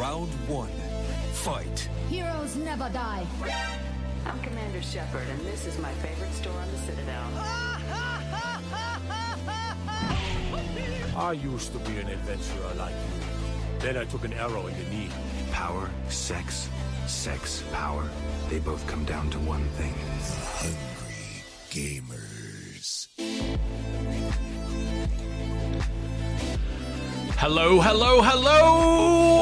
Round one. Fight. Heroes never die. I'm Commander Shepard, and this is my favorite store on the Citadel. I used to be an adventurer like you. Then I took an arrow in the knee. Power, sex, power. They both come down to one thing. Hungry gamers. Hello,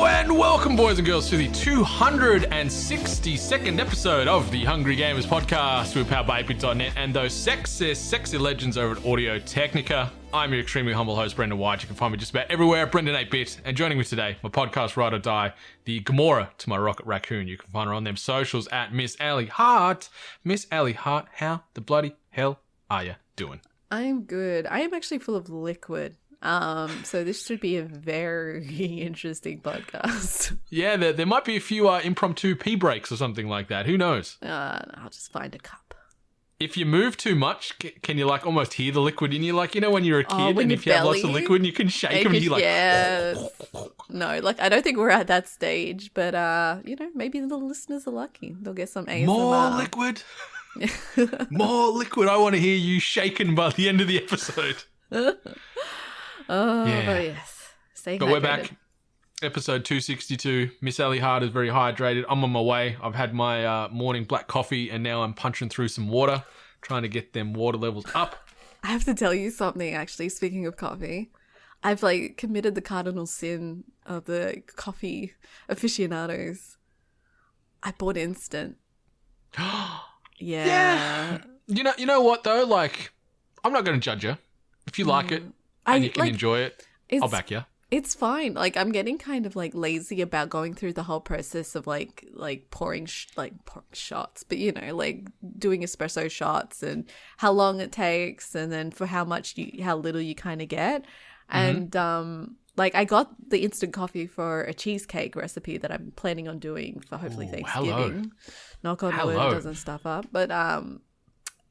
and welcome, boys and girls, to the 262nd episode of the Hungry Gamers podcast. We're powered by ATEBIT.net and those sexy legends over at Audio Technica. I'm your extremely humble host, Brendan White. You can find me just about everywhere at Brendan 8-Bit. And joining me today, my podcast ride or die, the Gamora to my Rocket Raccoon. You can find her on them socials at Miss Allie Hart. Miss Allie Hart, how the bloody hell are you doing? I'm good. I am actually full of liquid. So this should be a very interesting podcast. Yeah, there might be a few impromptu pee breaks or something like that. Who knows? I'll just find a cup. If you move too much, can you like almost hear the liquid in you? Like, you know, when you're a kid and if you have lots of liquid and you can shake them and you're like... Yeah. No, like, I don't think we're at that stage, but, you know, maybe the listeners are lucky. They'll get some ASMR. More liquid? More liquid. I want to hear you shaken by the end of the episode. Oh, yeah. Yes. Stay but hydrated. We're back. Episode 262. Miss Allie Hart is very hydrated. I'm on my way. I've had my morning black coffee and now I'm punching through some water, trying to get them water levels up. I have to tell you something, actually, speaking of coffee. I've, committed the cardinal sin of the coffee aficionados. I bought instant. Yeah. You know what, though? Like, I'm not going to judge you. If you like it and you can enjoy it, I'll back you. It's fine. Like, I'm getting kind of lazy about going through the whole process of pouring shots, but you know, doing espresso shots and how long it takes, and then for how little you kind of get. And I got the instant coffee for a cheesecake recipe that I'm planning on doing for hopefully Thanksgiving. Hello. Knock on wood, it doesn't stuff up. But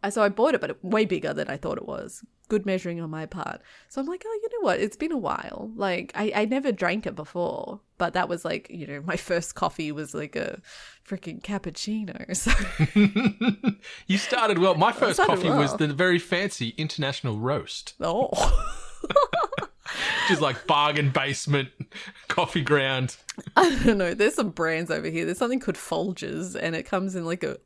so I bought it, but way bigger than I thought it was. Good measuring on my part. So I'm like, oh, you know what? It's been a while. I never drank it before, but that was my first coffee was a freaking cappuccino. So you started well. My first coffee was the very fancy International Roast. Oh. Which is like bargain basement coffee ground. I don't know. There's some brands over here. There's something called Folgers, and it comes in a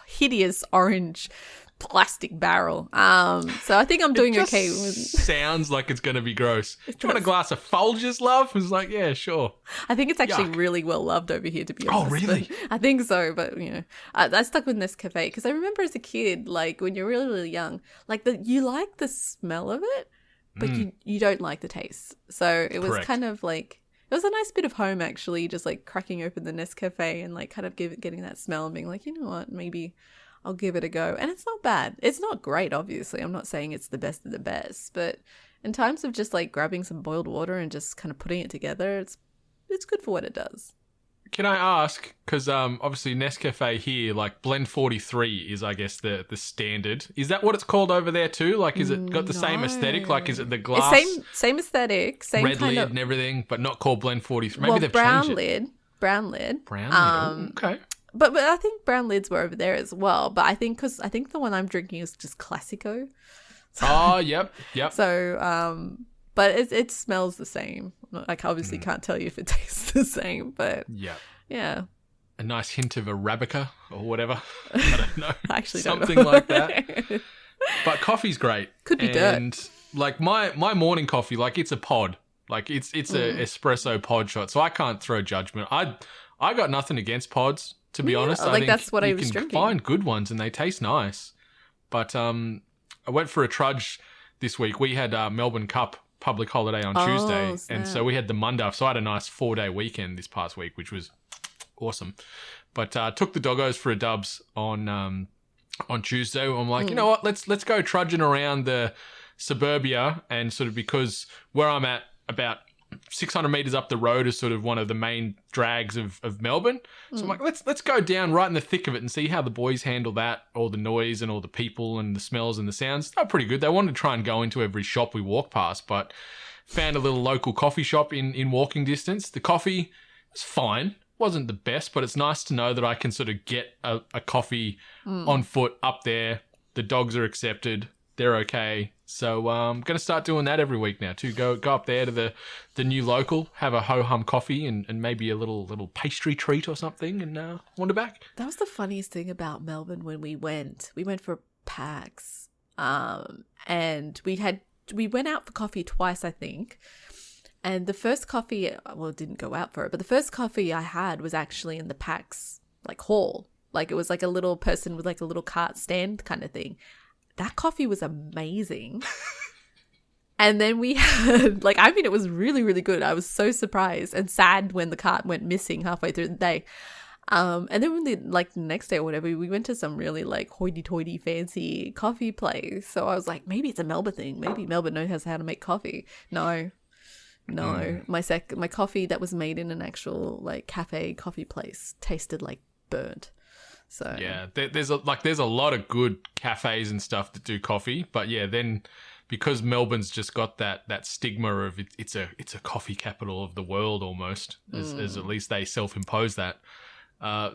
hideous orange plastic barrel. So I think I'm doing okay with... sounds like it's going to be gross. Do you want a glass of Folgers, love? It's like, yeah, sure. I think it's actually really well loved over here, to be honest. Oh, really? I think so, but you know, I stuck with Nescafe because I remember as a kid, when you're really, really young, you like the smell of it, but you don't like the taste. So it was kind of it was a nice bit of home, actually, just cracking open the Nescafe and kind of getting that smell and being like, you know what, maybe I'll give it a go. And it's not bad. It's not great, obviously. I'm not saying it's the best of the best, but in terms of just grabbing some boiled water and just kind of putting it together, it's good for what it does. Can I ask, because obviously Nescafe here, Blend 43 is, I guess, the standard. Is that what it's called over there too? Is it got the same aesthetic? Is it the glass? Same aesthetic, same red kind lid of... and everything, but not called Blend 43. Maybe they've brown changed lid. it. Brown lid. Brown lid, okay. But I think brown lids were over there as well. But I think the one I'm drinking is just Classico. So, oh, yep. So, but it smells the same. I obviously can't tell you if it tastes the same, but yeah. A nice hint of Arabica or whatever. I don't know. I actually something don't know. like that. But coffee's great. Could be and, dirt. my morning coffee, it's a pod. It's a espresso pod shot. So I can't throw judgment. I got nothing against pods, to be honest. I think that's what I was drinking. You can find good ones and they taste nice. But I went for a trudge this week. We had Melbourne Cup public holiday on Tuesday. Snap. And so we had the Monday. So I had a nice 4-day weekend this past week, which was awesome. But took the doggos for a dubs on Tuesday. I'm like, you know what? Let's go trudging around the suburbia, and sort of, because where I'm at, about 600 meters up the road, is sort of one of the main drags of Melbourne. So I'm like, let's go down right in the thick of it and see how the boys handle that, all the noise and all the people and the smells and the sounds. They're pretty good. They wanted to try and go into every shop we walk past, but found a little local coffee shop in walking distance. The coffee, was fine. Wasn't the best, but it's nice to know that I can sort of get a coffee on foot up there. The dogs are accepted. They're okay. So I'm going to start doing that every week now too. Go up there to the new local, have a ho-hum coffee and maybe a little pastry treat or something and wander back. That was the funniest thing about Melbourne when we went. We went for PAX and we went out for coffee twice, I think. And the first coffee, well, didn't go out for it, but the first coffee I had was actually in the PAX like hall. Like it was like a little person with like a little cart stand kind of thing. That coffee was amazing. And then we had, like, I mean, it was really, really good. I was so surprised and sad when the cart went missing halfway through the day. And then when the next day or whatever, we went to some really like hoity-toity fancy coffee place. So I was like, maybe it's a Melbourne thing. Maybe Melbourne knows how to make coffee. No. My coffee that was made in an actual like cafe coffee place tasted like burnt. So yeah, there's a lot of good cafes and stuff that do coffee, but yeah, then because Melbourne's just got that stigma of it's a coffee capital of the world almost, as at least they self-impose that.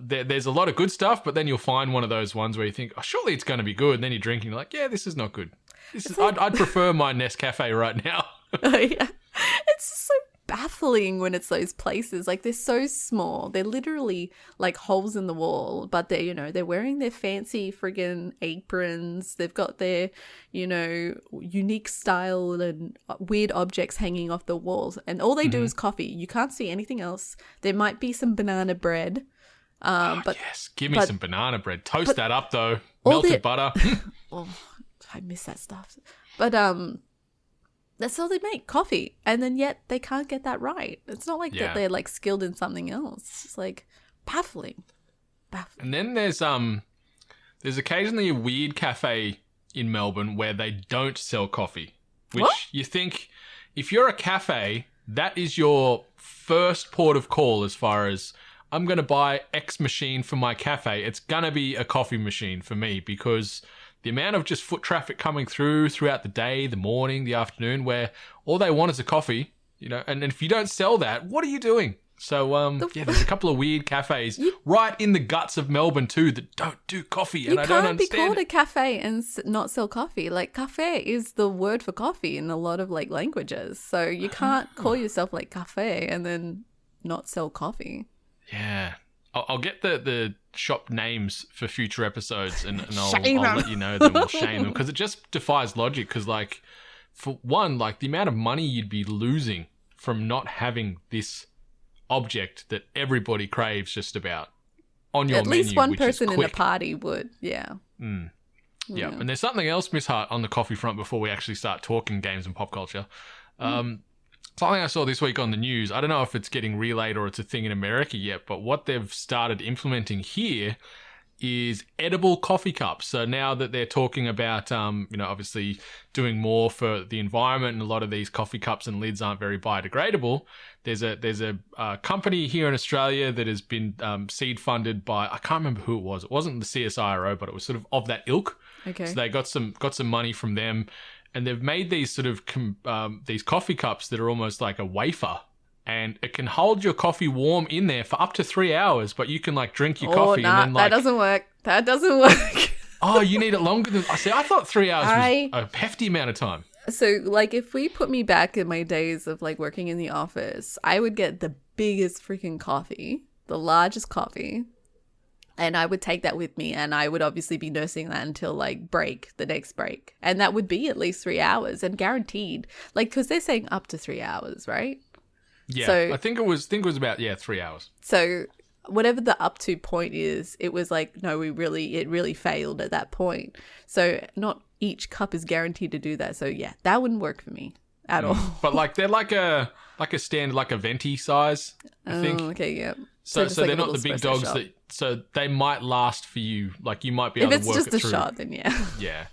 There's a lot of good stuff, but then you'll find one of those ones where you think, oh, surely it's going to be good, and then you're drinking, you're like, yeah, this is not good. I'd prefer my Nescafe right now. Oh, yeah. It's just so baffling when it's those places. Like, they're so small. They're literally like holes in the wall, but they're wearing their fancy friggin' aprons. They've got their, unique style and weird objects hanging off the walls. And all they do is coffee. You can't see anything else. There might be some banana bread. But yes, give me some banana bread. Toast that up though. Melted butter. Oh, I miss that stuff. But that's all they make, coffee, and then yet they can't get that right. It's not like that they're like skilled in something else. It's just like baffling. And then there's occasionally a weird cafe in Melbourne where they don't sell coffee, which you think if you're a cafe, that is your first port of call as far as I'm going to buy X machine for my cafe. It's going to be a coffee machine for me because the amount of just foot traffic coming throughout the day, the morning, the afternoon, where all they want is a coffee, and if you don't sell that, what are you doing? So, there's a couple of weird cafes right in the guts of Melbourne too that don't do coffee, and I don't understand. You can't be called a cafe and not sell coffee. Like, cafe is the word for coffee in a lot of like languages. So you can't call yourself like cafe and then not sell coffee. Yeah. I'll get the shop names for future episodes and I'll let you know them or shame them because it just defies logic because, like, for one, like the amount of money you'd be losing from not having this object that everybody craves just about on your menu. At least one person in a party would, yeah. Yeah, and there's something else, Miss Hart, on the coffee front before we actually start talking games and pop culture. Something I saw this week on the news, I don't know if it's getting relayed or it's a thing in America yet, but what they've started implementing here is edible coffee cups. So now that they're talking about, obviously doing more for the environment and a lot of these coffee cups and lids aren't very biodegradable, there's a company here in Australia that has been seed funded by, I can't remember who it was. It wasn't the CSIRO, but it was sort of that ilk. Okay. So they got some money from them. And they've made these sort of these coffee cups that are almost like a wafer, and it can hold your coffee warm in there for up to 3 hours. But you can like drink your coffee and then like that doesn't work. That doesn't work. Oh, you need it longer than I see. I thought 3 hours was a hefty amount of time. So like if we put me back in my days of like working in the office, I would get the biggest freaking coffee, the largest coffee. And I would take that with me, and I would obviously be nursing that until like the next break. And that would be at least 3 hours and guaranteed, like, because they're saying up to 3 hours, right? Yeah, so, I think it was about 3 hours. So whatever the up to point is, it was like, no, it really failed at that point. So not each cup is guaranteed to do that. So yeah, that wouldn't work for me at all. But like they're like a standard, like a venti size, I think. Oh, okay, yeah. So they're not the big dogs shot. So they might last for you. Like you might be able to work it through. If it's just a shot, then yeah. Yeah.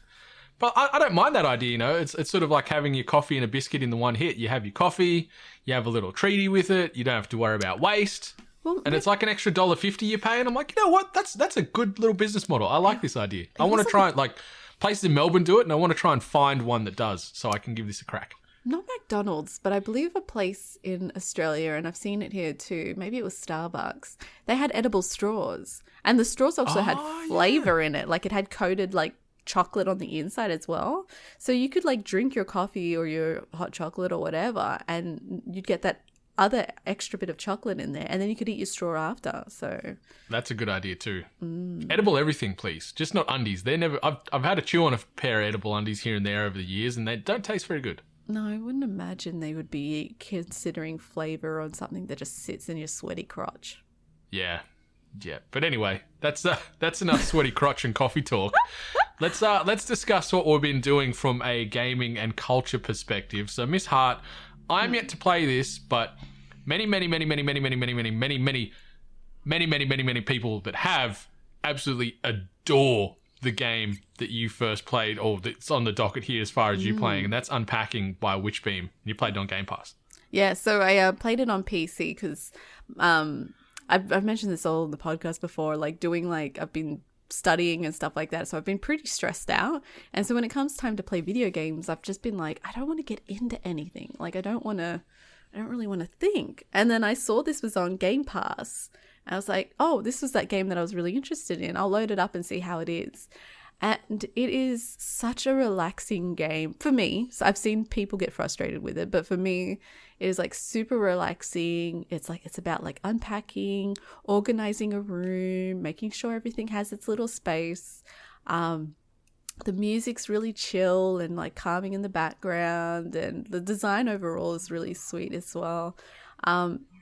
But I don't mind that idea, It's sort of like having your coffee and a biscuit in the one hit. You have your coffee, you have a little treaty with it, you don't have to worry about waste. Well, and it's like an extra $1.50 you pay, and I'm like, you know what? That's a good little business model. I like this idea. I want to try it. Like places in Melbourne do it, and I want to try and find one that does, so I can give this a crack. Not McDonald's, but I believe a place in Australia, and I've seen it here too. Maybe it was Starbucks. They had edible straws, and the straws also had flavor in it. Like it had coated like chocolate on the inside as well. So you could like drink your coffee or your hot chocolate or whatever, and you'd get that other extra bit of chocolate in there, and then you could eat your straw after. So that's a good idea too. Edible everything, please. Just not undies. They're never. I've had to chew on a pair of edible undies here and there over the years, and they don't taste very good. No, I wouldn't imagine they would be considering flavor on something that just sits in your sweaty crotch. Yeah. But anyway, that's enough sweaty crotch and coffee talk. Let's discuss what we've been doing from a gaming and culture perspective. So, Miss Hart, I'm yet to play this, but many people that have absolutely adore the game that you first played, or that's on the docket here as far as you playing, and that's Unpacking by Witchbeam. You played it on Game Pass. Yeah, so I played it on PC because I've mentioned this all in the podcast before, like doing like I've been studying and stuff like that, so I've been pretty stressed out, and so when it comes time to play video games, I've just been like, I don't want to get into anything, like I don't really want to think. And then I saw this was on Game Pass, and I was like, oh, this was that game that I was really interested in. I'll load it up and see how it is. And it is such a relaxing game for me. So I've seen people get frustrated with it, but for me, it is like super relaxing. It's about like unpacking, organizing a room, making sure everything has its little space. The music's really chill and like calming in the background, and the design overall is really sweet as well.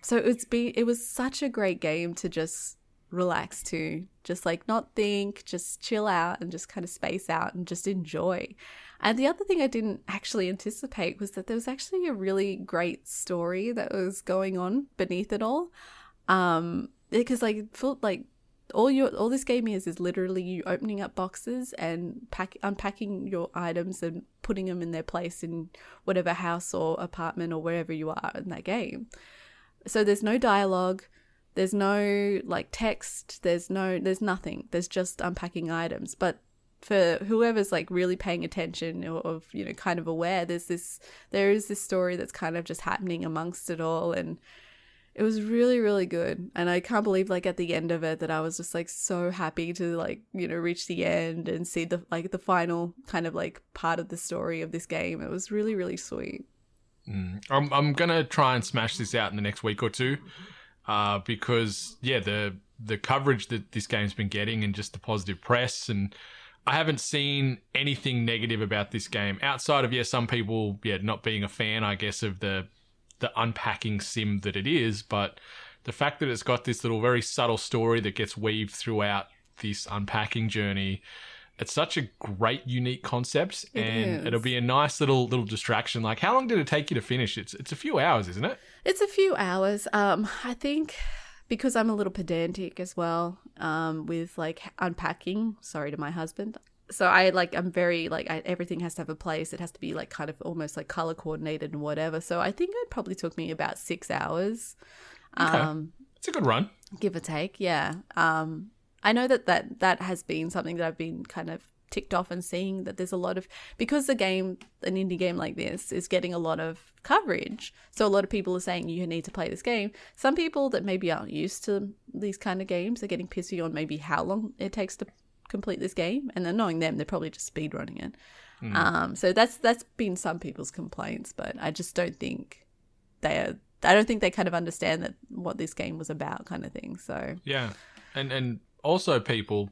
So it was such a great game to just relax to, just like not think, just chill out and just kind of space out and just enjoy. And the other thing I didn't actually anticipate was that there was actually a really great story that was going on beneath it all. Because all this game is literally you opening up boxes and unpacking your items and putting them in their place in whatever house or apartment or wherever you are in that game. So there's no dialogue, there's no like text, there's nothing. There's just unpacking items. But for whoever's like really paying attention or kind of aware, there is this story that's kind of just happening amongst it all, and it was really, really good. And I can't believe like at the end of it that I was just like so happy to like, reach the end and see the final kind of like part of the story of this game. It was really, really sweet. I'm going to try and smash this out in the next week or two because, the coverage that this game's been getting and just the positive press, and I haven't seen anything negative about this game outside of, some people, not being a fan, I guess, of the unpacking sim that it is, but the fact that it's got this little very subtle story that gets weaved throughout this unpacking journey, it's such a great, unique concept, and it'll be a nice little distraction. Like, how long did it take you to finish? It's a few hours, isn't it? It's a few hours. I think because I'm a little pedantic as well, with like unpacking. Sorry to my husband. So I'm very like everything has to have a place. It has to be like kind of almost like color coordinated and whatever. So I think it probably took me about 6 hours. Okay. It's a good run, give or take. Yeah. I know that has been something that I've been kind of ticked off and seeing that there's a lot of, because an indie game like this is getting a lot of coverage. So a lot of people are saying you need to play this game. Some people that maybe aren't used to these kind of games are getting pissy on maybe how long it takes to complete this game, and then knowing them, they're probably just speedrunning it. So that's been some people's complaints, but I just don't think I don't think they kind of understand that what this game was about, kind of thing. So yeah, and also people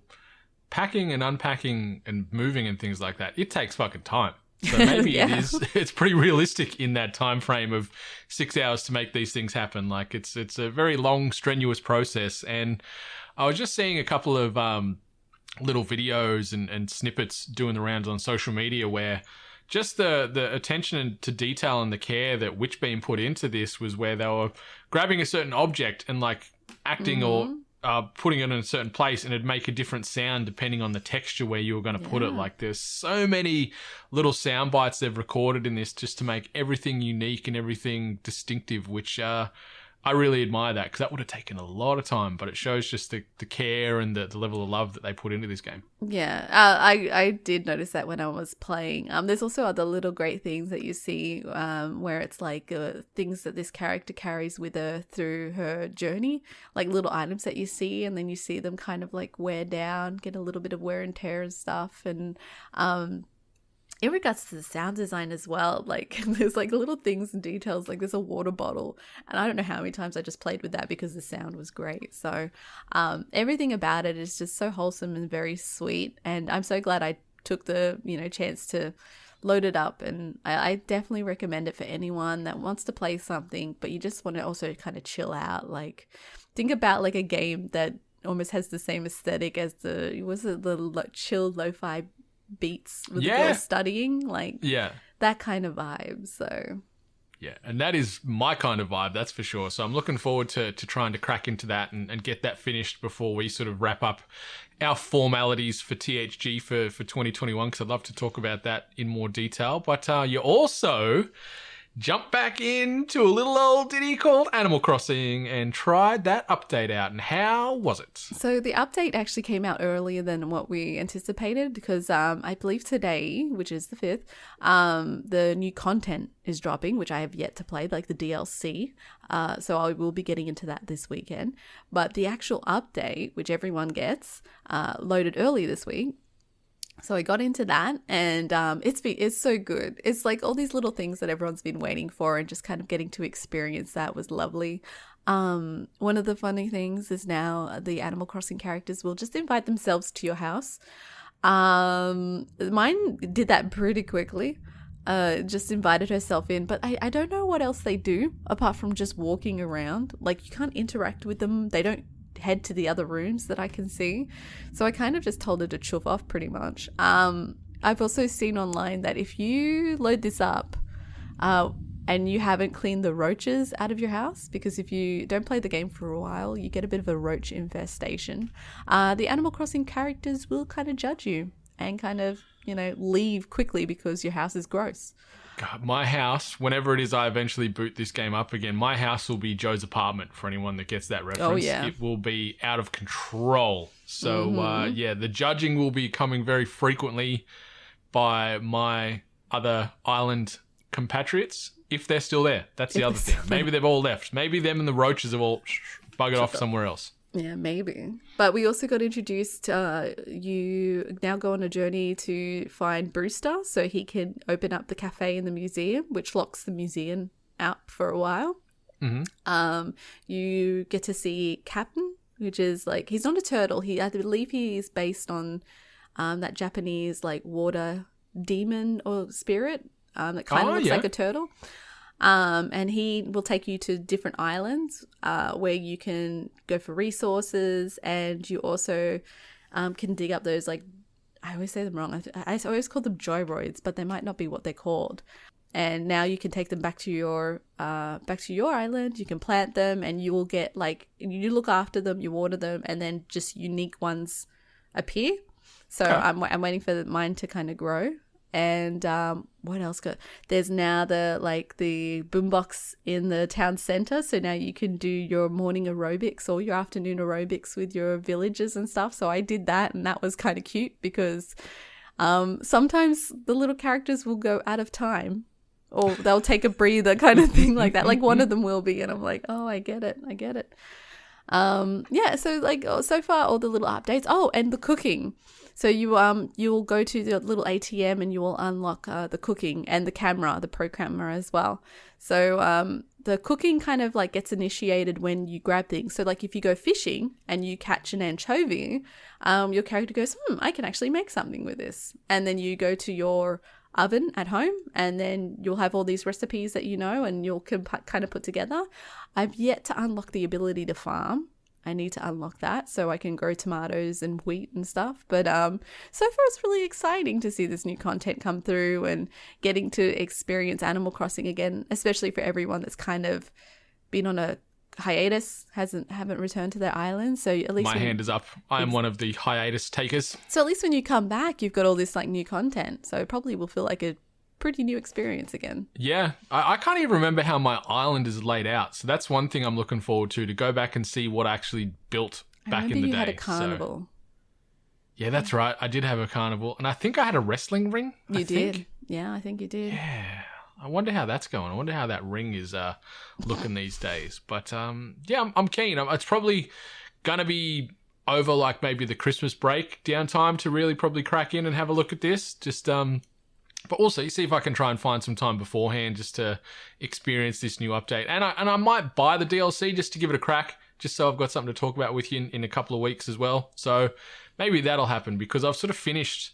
packing and unpacking and moving and things like that, it takes fucking time. So maybe it's pretty realistic in that time frame of 6 hours to make these things happen. Like it's a very long, strenuous process. And I was just seeing a couple of little videos and snippets doing the rounds on social media where just the attention to detail and the care that Witchbeam put into this was where they were grabbing a certain object and like acting or putting it in a certain place, and it'd make a different sound depending on the texture where you were going to put it. Like there's so many little sound bites they've recorded in this just to make everything unique and everything distinctive, which I I really admire that because that would have taken a lot of time, but it shows just the care and the level of love that they put into this game. Yeah, I did notice that when I was playing. There's also other little great things that you see where it's like things that this character carries with her through her journey, like little items that you see, and then you see them kind of like wear down, get a little bit of wear and tear and stuff. And in regards to the sound design as well, like there's like little things and details, like there's a water bottle, and I don't know how many times I just played with that because the sound was great. So everything about it is just so wholesome and very sweet, and I'm so glad I took the chance to load it up, and I definitely recommend it for anyone that wants to play something but you just want to also kind of chill out. Like think about like a game that almost has the same aesthetic as the chill lo-fi beats with the girls studying, like that kind of vibe. So yeah, and that is my kind of vibe, that's for sure. So I'm looking forward to trying to crack into that and get that finished before we sort of wrap up our formalities for THG for 2021, because I'd love to talk about that in more detail. But you also jump back into a little old ditty called Animal Crossing and tried that update out. And how was it? So the update actually came out earlier than what we anticipated because I believe today, which is the 5th, the new content is dropping, which I have yet to play, like the DLC. So I will be getting into that this weekend. But the actual update, which everyone gets, loaded early this week. So I got into that, and it's so good. It's like all these little things that everyone's been waiting for, and just kind of getting to experience that was lovely. One of the funny things is now the Animal Crossing characters will just invite themselves to your house. Mine did that pretty quickly. Just invited herself in, but I don't know what else they do apart from just walking around. Like you can't interact with them. They don't head to the other rooms that I can see. So I kind of just told her to chuff off pretty much. I've also seen online that if you load this up and you haven't cleaned the roaches out of your house, because if you don't play the game for a while, you get a bit of a roach infestation, the Animal Crossing characters will kind of judge you and kind of, leave quickly because your house is gross. God, my house, whenever it is I eventually boot this game up again, my house will be Joe's apartment for anyone that gets that reference. Oh, yeah. It will be out of control. So, the judging will be coming very frequently by my other island compatriots, if they're still there. That's the other thing. Maybe they've all left. Maybe them and the roaches have all buggered off somewhere else. Yeah, maybe. But we also got introduced, you now go on a journey to find Brewster so he can open up the cafe in the museum, which locks the museum out for a while. Mm-hmm. You get to see Captain, which is like, he's not a turtle. I believe he is based on that Japanese like water demon or spirit that kind of looks like a turtle. And he will take you to different islands where you can go for resources, and you also can dig up those, like, I always say them wrong. I always call them joyroids, but they might not be what they're called. And now you can take them back to your island. You can plant them, and you will get, like, you look after them, you water them, and then just unique ones appear. So I'm waiting for mine to kind of grow. And what else? There's now the boombox in the town center, so now you can do your morning aerobics or your afternoon aerobics with your villagers and stuff. So I did that, and that was kind of cute because sometimes the little characters will go out of time, or they'll take a breather, kind of thing like that. Like one of them will be, and I'm like, oh, I get it. So far all the little updates. Oh, and the cooking. So you will go to the little ATM and you will unlock the cooking and the camera, the pro camera as well. So the cooking kind of like gets initiated when you grab things. So like if you go fishing and you catch an anchovy, your character goes, I can actually make something with this. And then you go to your oven at home, and then you'll have all these recipes that and you'll kind of put together. I've yet to unlock the ability to farm. I need to unlock that so I can grow tomatoes and wheat and stuff. But so far it's really exciting to see this new content come through and getting to experience Animal Crossing again, especially for everyone that's kind of been on a hiatus, haven't returned to their island. So at least my hand is up. I am one of the hiatus takers. So at least when you come back, you've got all this like new content. So it probably will feel like a pretty new experience again. Yeah, I can't even remember how my island is laid out. So that's one thing I'm looking forward to go back and see what I actually built back in the day. You had a carnival. So, yeah, that's right. I did have a carnival. And I think I had a wrestling ring. You did. Yeah, I think you did. Yeah. I wonder how that's going. I wonder how that ring is looking these days. But yeah, I'm keen. It's probably going to be over like maybe the Christmas break downtime to really probably crack in and have a look at this. Just but also see if I can try and find some time beforehand just to experience this new update. And I might buy the DLC just to give it a crack, just so I've got something to talk about with you in a couple of weeks as well. So maybe that'll happen because I've sort of finished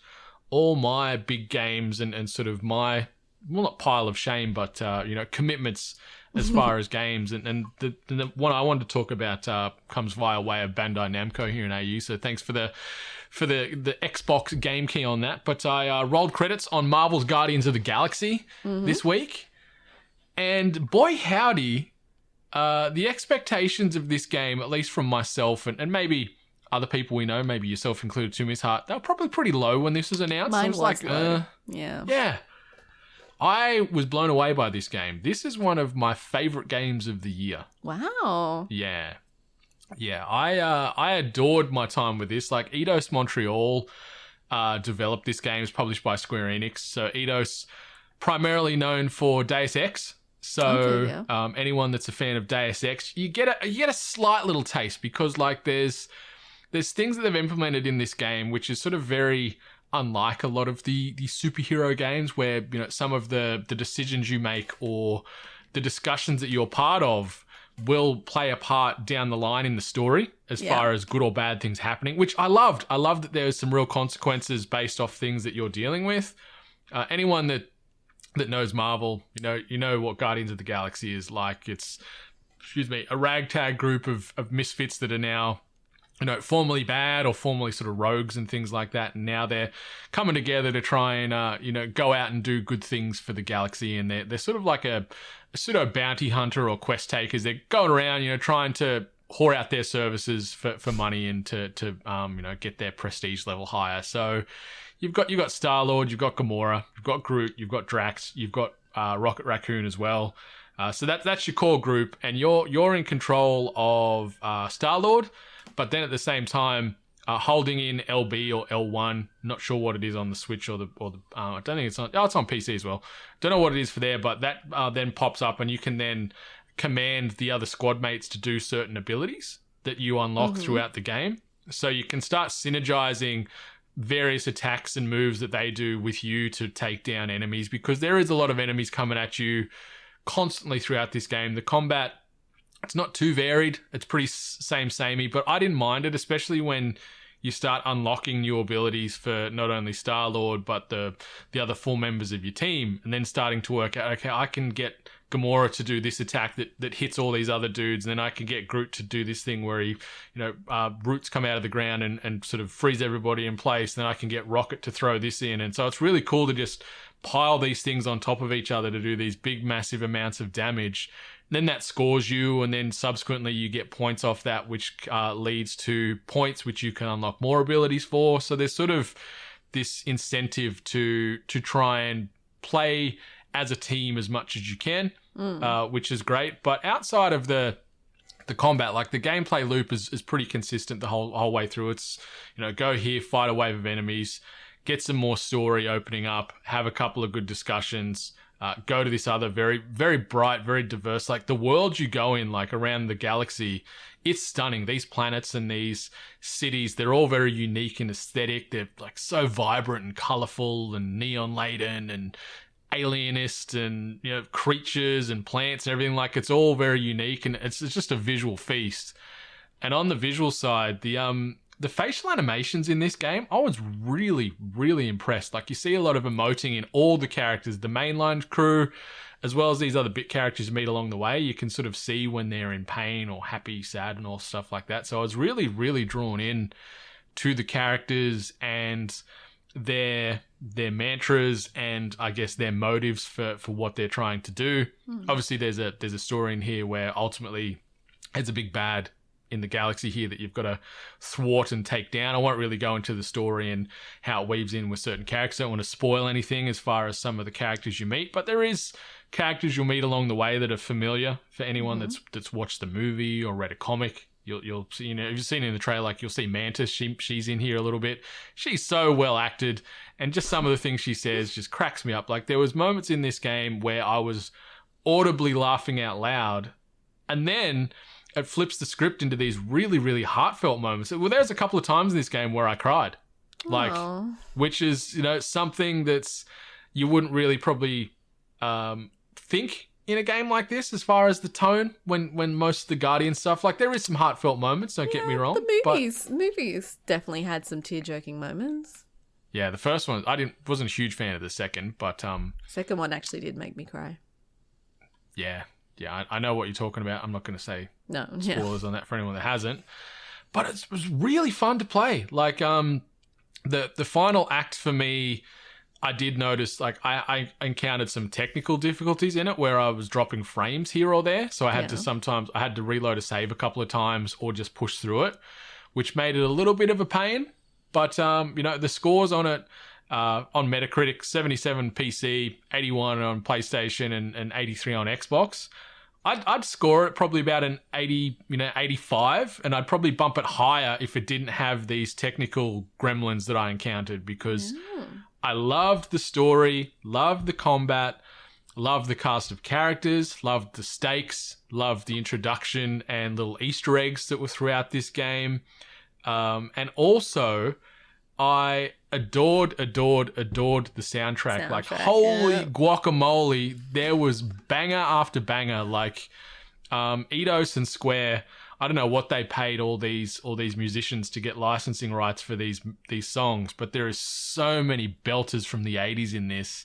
all my big games and sort of my, well, not pile of shame, but, commitments as far as games. And the one I wanted to talk about comes via way of Bandai Namco here in AU. So thanks for the Xbox game key on that. But I rolled credits on Marvel's Guardians of the Galaxy this week. And boy, howdy, the expectations of this game, at least from myself and maybe other people we know, maybe yourself included too, Miss Hart, they were probably pretty low when this was announced. Mine I was like, low. Yeah. Yeah. I was blown away by this game. This is one of my favorite games of the year. Wow. Yeah. Yeah. I adored my time with this. Like, Eidos Montreal developed this game. It's published by Square Enix. So Eidos, primarily known for Deus Ex. So anyone that's a fan of Deus Ex, you get a slight little taste because like there's things that they've implemented in this game which is sort of very unlike a lot of the superhero games where, you know, some of the decisions you make or the discussions that you're part of will play a part down the line in the story as far as good or bad things happening, which I loved. I loved that there's some real consequences based off things that you're dealing with. Anyone that knows Marvel, you know what Guardians of the Galaxy is like. It's, a ragtag group of misfits that are now, formerly bad or formerly sort of rogues and things like that. And now they're coming together to try and, go out and do good things for the galaxy. And they're sort of like a pseudo bounty hunter or quest takers. They're going around, trying to whore out their services for money and to get their prestige level higher. So you've got Star-Lord, you've got Gamora, you've got Groot, you've got Drax, you've got Rocket Raccoon as well. So that's your core group, and you're in control of Star-Lord, but then at the same time holding in LB or L1. Not sure what it is on the Switch or the I don't think it's on. Oh, it's on PC as well. Don't know what it is for there, but that then pops up, and you can then command the other squad mates to do certain abilities that you unlock throughout the game. So you can start synergizing various attacks and moves that they do with you to take down enemies, because there is a lot of enemies coming at you constantly throughout this game. The combat, it's not too varied. It's pretty samey, but I didn't mind it, especially when you start unlocking new abilities for not only Star-Lord, but the other 4 members of your team, and then starting to work out, okay, I can get Gamora to do this attack that hits all these other dudes, and then I can get Groot to do this thing where he, roots come out of the ground and sort of freeze everybody in place. Then I can get Rocket to throw this in. And so it's really cool to just pile these things on top of each other to do these big, massive amounts of damage. And then that scores you, and then subsequently you get points off that, which leads to points which you can unlock more abilities for. So there's sort of this incentive to try and play as a team as much as you can, which is great. But outside of the combat, like the gameplay loop is pretty consistent the whole way through. It's, go here, fight a wave of enemies, get some more story opening up, have a couple of good discussions, go to this other very, very bright, very diverse, like the world you go in, like around the galaxy, it's stunning. These planets and these cities, they're all very unique and aesthetic. They're like so vibrant and colorful and neon laden and alienist, and creatures and plants and everything. Like, it's all very unique, and it's just a visual feast. And on the visual side, the facial animations in this game, I was really, really impressed. Like, you see a lot of emoting in all the characters, the mainline crew, as well as these other bit characters you meet along the way. You can sort of see when they're in pain or happy, sad, and all stuff like that. So I was really, really drawn in to the characters and their mantras and I guess their motives for what they're trying to do. Obviously there's a story in here where ultimately there's a big bad in the galaxy here that you've got to thwart and take down. I won't really go into the story and how it weaves in with certain characters. I don't want to spoil anything as far as some of the characters you meet, but there is characters you'll meet along the way that are familiar for anyone that's watched the movie or read a comic. You'll see, if you've seen it in the trailer, like you'll see Mantis. She's in here a little bit. She's so well acted, and just some of the things she says just cracks me up. Like there was moments in this game where I was audibly laughing out loud, and then it flips the script into these really, really heartfelt moments. Well, there's a couple of times in this game where I cried, like, which is something that's you wouldn't really probably think in a game like this, as far as the tone, when most of the Guardian stuff, like there is some heartfelt moments, don't get me wrong. The movies definitely had some tear-jerking moments. Yeah, the first one, wasn't a huge fan of the second, but second one actually did make me cry. Yeah, I know what you're talking about. I'm not going to say spoilers on that for anyone that hasn't, but it was really fun to play. Like the final act for me, I did notice, like, I encountered some technical difficulties in it where I was dropping frames here or there. So I had to reload a save a couple of times or just push through it, which made it a little bit of a pain. But, the scores on it, on Metacritic, 77 PC, 81 on PlayStation, and 83 on Xbox. I'd score it probably about an 80, 85, and I'd probably bump it higher if it didn't have these technical gremlins that I encountered, because I loved the story, loved the combat, loved the cast of characters, loved the stakes, loved the introduction and little Easter eggs that were throughout this game. And also, I adored the soundtrack. Like, holy guacamole, there was banger after banger. Like, Eidos and Square, I don't know what they paid all these musicians to get licensing rights for these songs, but there is so many belters from the 80s in this.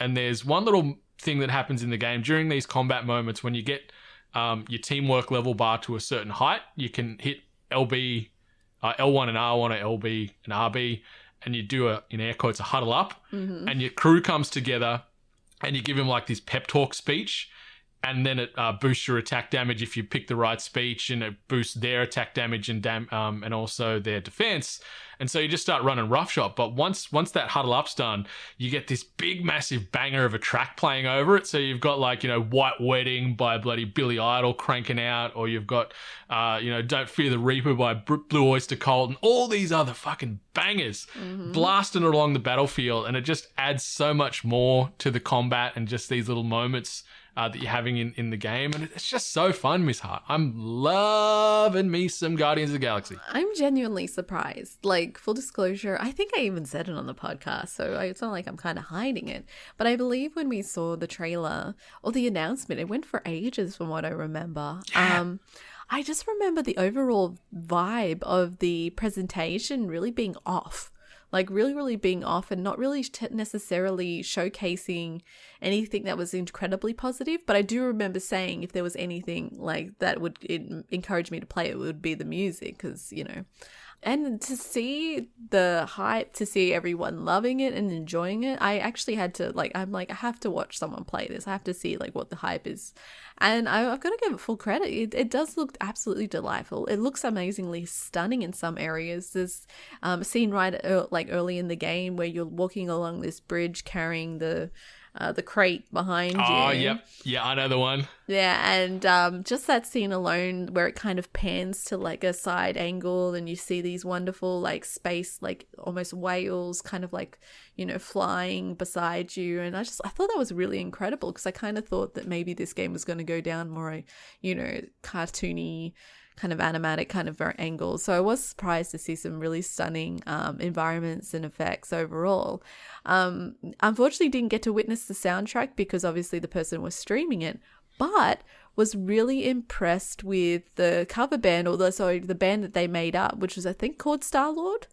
And there's one little thing that happens in the game during these combat moments. When you get your teamwork level bar to a certain height, you can hit L1 and R1 or LB and RB, and you do in air quotes, a huddle up, and your crew comes together and you give him like this pep talk speech. And then it boosts your attack damage if you pick the right speech, and it boosts their attack damage and also their defense. And so you just start running roughshod. But once that huddle up's done, you get this big, massive banger of a track playing over it. So you've got like, White Wedding by bloody Billy Idol cranking out, or you've got, Don't Fear the Reaper by Blue Oyster Cult, and all these other fucking bangers blasting along the battlefield. And it just adds so much more to the combat and just these little moments that you're having in the game. And it's just so fun, Miss Hart. I'm loving me some Guardians of the Galaxy. I'm genuinely surprised. Like, full disclosure, I think I even said it on the podcast, so it's not like I'm kind of hiding it. But I believe when we saw the trailer or the announcement, it went for ages from what I remember. Yeah. I just remember the overall vibe of the presentation really being off. Like, really, really being off and not really necessarily showcasing anything that was incredibly positive. But I do remember saying if there was anything like that would encourage me to play it would be the music, because, And to see the hype, to see everyone loving it and enjoying it, I actually had to, I have to watch someone play this. I have to see, what the hype is. And I've got to give it full credit. It does look absolutely delightful. It looks amazingly stunning in some areas. There's a scene early in the game where you're walking along this bridge carrying the crate behind you. Oh, yep. Yeah, I know the one. Yeah, and just that scene alone where it kind of pans to a side angle and you see these wonderful space, almost whales kind of flying beside you. And I thought that was really incredible, because I kind of thought that maybe this game was going to go down more, cartoony, kind of animatic kind of angles. So I was surprised to see some really stunning environments and effects overall. Unfortunately didn't get to witness the soundtrack because obviously the person was streaming it, but was really impressed with the cover band, or the band that they made up, which was I think called Star-Lord.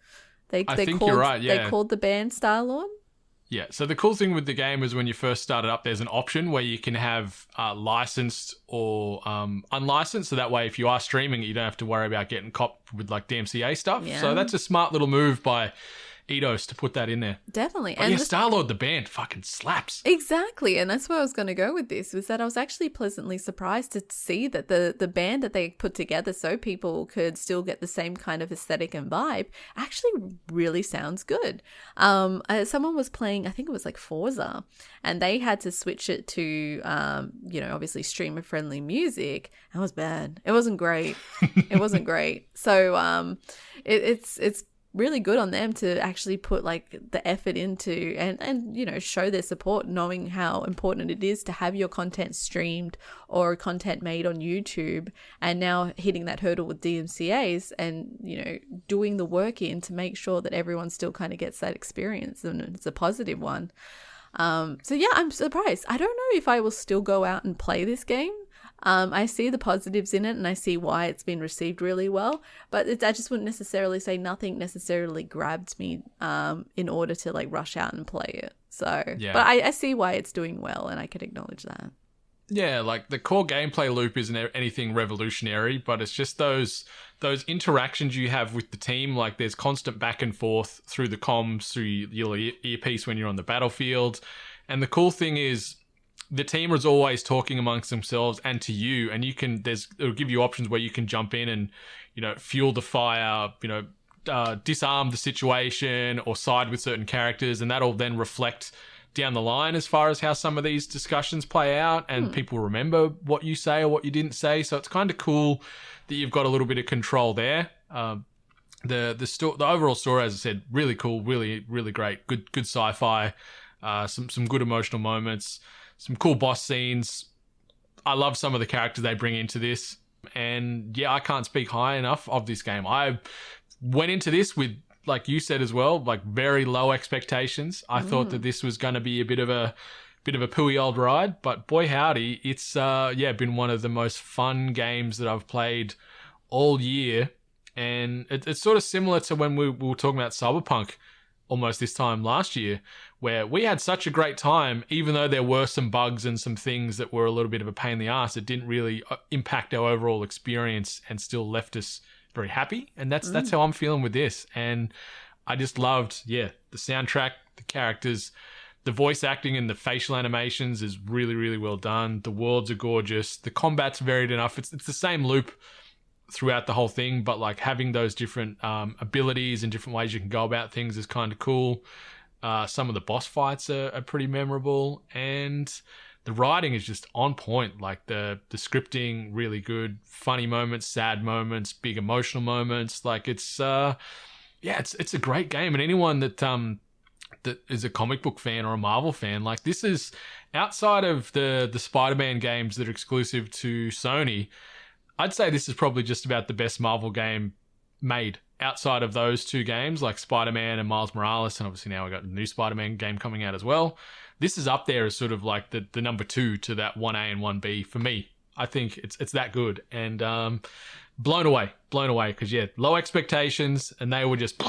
I think you're right, yeah. They called the band Star-Lord. Yeah, so the cool thing with the game is when you first start it up, there's an option where you can have licensed or unlicensed. So that way, if you are streaming it, you don't have to worry about getting copped with DMCA stuff. Yeah. So that's a smart little move by Eidos to put that in there. Definitely. But and Star-Lord, the band, fucking slaps. Exactly. And that's where I was going to go with this, was that I was actually pleasantly surprised to see that the band that they put together so people could still get the same kind of aesthetic and vibe actually really sounds good. Someone was playing, I think it was like Forza, and they had to switch it to, obviously streamer-friendly music. It was bad. It wasn't great. It wasn't great. So it's really good on them to actually put like the effort into and show their support, knowing how important it is to have your content streamed or content made on YouTube, and now hitting that hurdle with DMCAs and doing the work in to make sure that everyone still kind of gets that experience and it's a positive one. So yeah, I'm surprised. I don't know if I will still go out and play this game. I see the positives in it and I see why it's been received really well, but I just wouldn't necessarily say nothing necessarily grabbed me in order to like rush out and play it. So, yeah. But I see why it's doing well, and I can acknowledge that. Yeah, like the core gameplay loop isn't anything revolutionary, but it's just those interactions you have with the team. Like there's constant back and forth through the comms, through your earpiece when you're on the battlefield. And the cool thing is, the team is always talking amongst themselves and to you, and it'll give you options where you can jump in and, fuel the fire, disarm the situation or side with certain characters, and that'll then reflect down the line as far as how some of these discussions play out, and people remember what you say or what you didn't say. So it's kind of cool that you've got a little bit of control there. The overall story, as I said, really cool, really, really great, good sci-fi, some good emotional moments. Some cool boss scenes. I love some of the characters they bring into this. And yeah, I can't speak high enough of this game. I went into this with, like you said as well, like very low expectations. I thought that this was going to be a bit of a pooey old ride, but boy howdy, it's been one of the most fun games that I've played all year. And it's sort of similar to when we were talking about Cyberpunk almost this time last year, where we had such a great time, even though there were some bugs and some things that were a little bit of a pain in the ass. It didn't really impact our overall experience and still left us very happy. And that's how I'm feeling with this. And I just loved, the soundtrack, the characters, the voice acting and the facial animations is really, really well done. The worlds are gorgeous. The combat's varied enough. It's the same loop throughout the whole thing, but like having those different abilities and different ways you can go about things is kind of cool. Some of the boss fights are pretty memorable, and the writing is just on point. Like the scripting really good, funny moments, sad moments, big emotional moments. Like it's a great game, and anyone that is a comic book fan or a Marvel fan, like this is outside of the Spider-Man games that are exclusive to Sony. I'd say this is probably just about the best Marvel game made outside of those two games, like Spider-Man and Miles Morales, and obviously now we've got a new Spider-Man game coming out as well. This is up there as sort of like the number two to that 1A and 1B for me. I think it's that good, and blown away, because low expectations, and they were just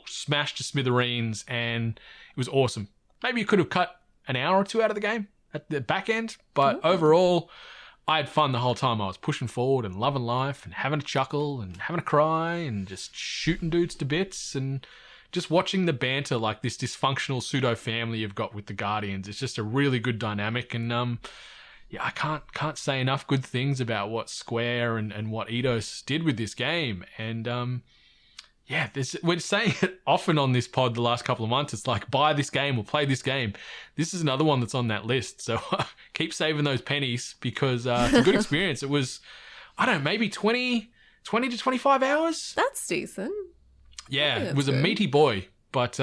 smashed to smithereens, and it was awesome. Maybe you could have cut an hour or two out of the game at the back end, but overall, I had fun the whole time. I was pushing forward and loving life and having a chuckle and having a cry and just shooting dudes to bits and just watching the banter, like this dysfunctional pseudo family you've got with the Guardians. It's just a really good dynamic, and I can't say enough good things about what Square and what Eidos did with this game. And we're saying it often on this pod the last couple of months. It's like, buy this game or play this game. This is another one that's on that list. So keep saving those pennies, because it's a good experience. It was, I don't know, maybe 20 to 25 hours. That's decent. Yeah, it was good. A meaty boy, but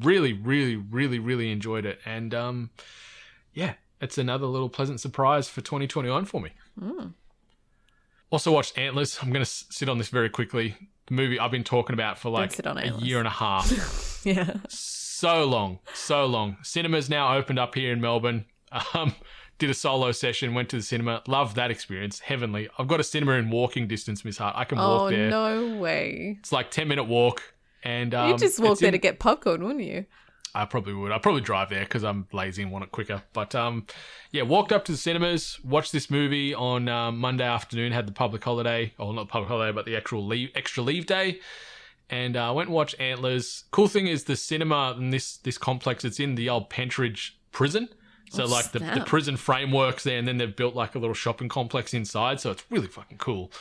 really, really, really, really enjoyed it. And it's another little pleasant surprise for 2021 for me. Also watched Antlers. I'm going to sit on this very quickly. The movie I've been talking about for like a year and a half. Yeah. So long. Cinemas now opened up here in Melbourne. Did a solo session, went to the cinema. Loved that experience. Heavenly. I've got a cinema in walking distance, Miss Hart. I can walk there. Oh, no way. It's like 10-minute walk. And you'd just walk there to get popcorn, wouldn't you? I probably would. I'd probably drive there because I'm lazy and want it quicker. But walked up to the cinemas, watched this movie on Monday afternoon, had the public holiday, or not the public holiday, but the actual extra leave day. and I went and watched Antlers. Cool thing is the cinema in this complex, it's in the old Pentridge prison. So like the prison framework's there, and then they've built like a little shopping complex inside. So it's really fucking cool.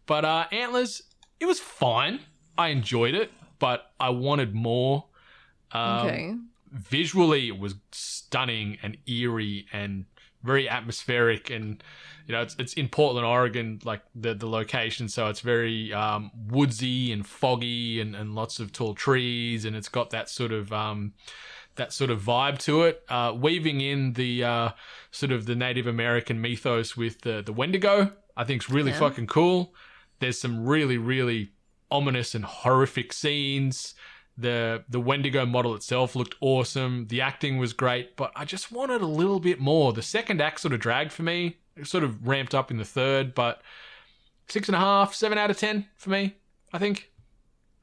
But Antlers, it was fine. I enjoyed it, but I wanted more. Okay. Visually, it was stunning and eerie and very atmospheric, and it's in Portland, Oregon, like the location, so it's very woodsy and foggy and lots of tall trees, and it's got that sort of vibe to it, weaving in the sort of the Native American mythos with the Wendigo. I think it's really fucking cool. There's some really, really ominous and horrific scenes. The Wendigo model itself looked awesome. The acting was great, but I just wanted a little bit more. The second act sort of dragged for me. It sort of ramped up in the third, but 6.5, 7 out of 10 for me, I think.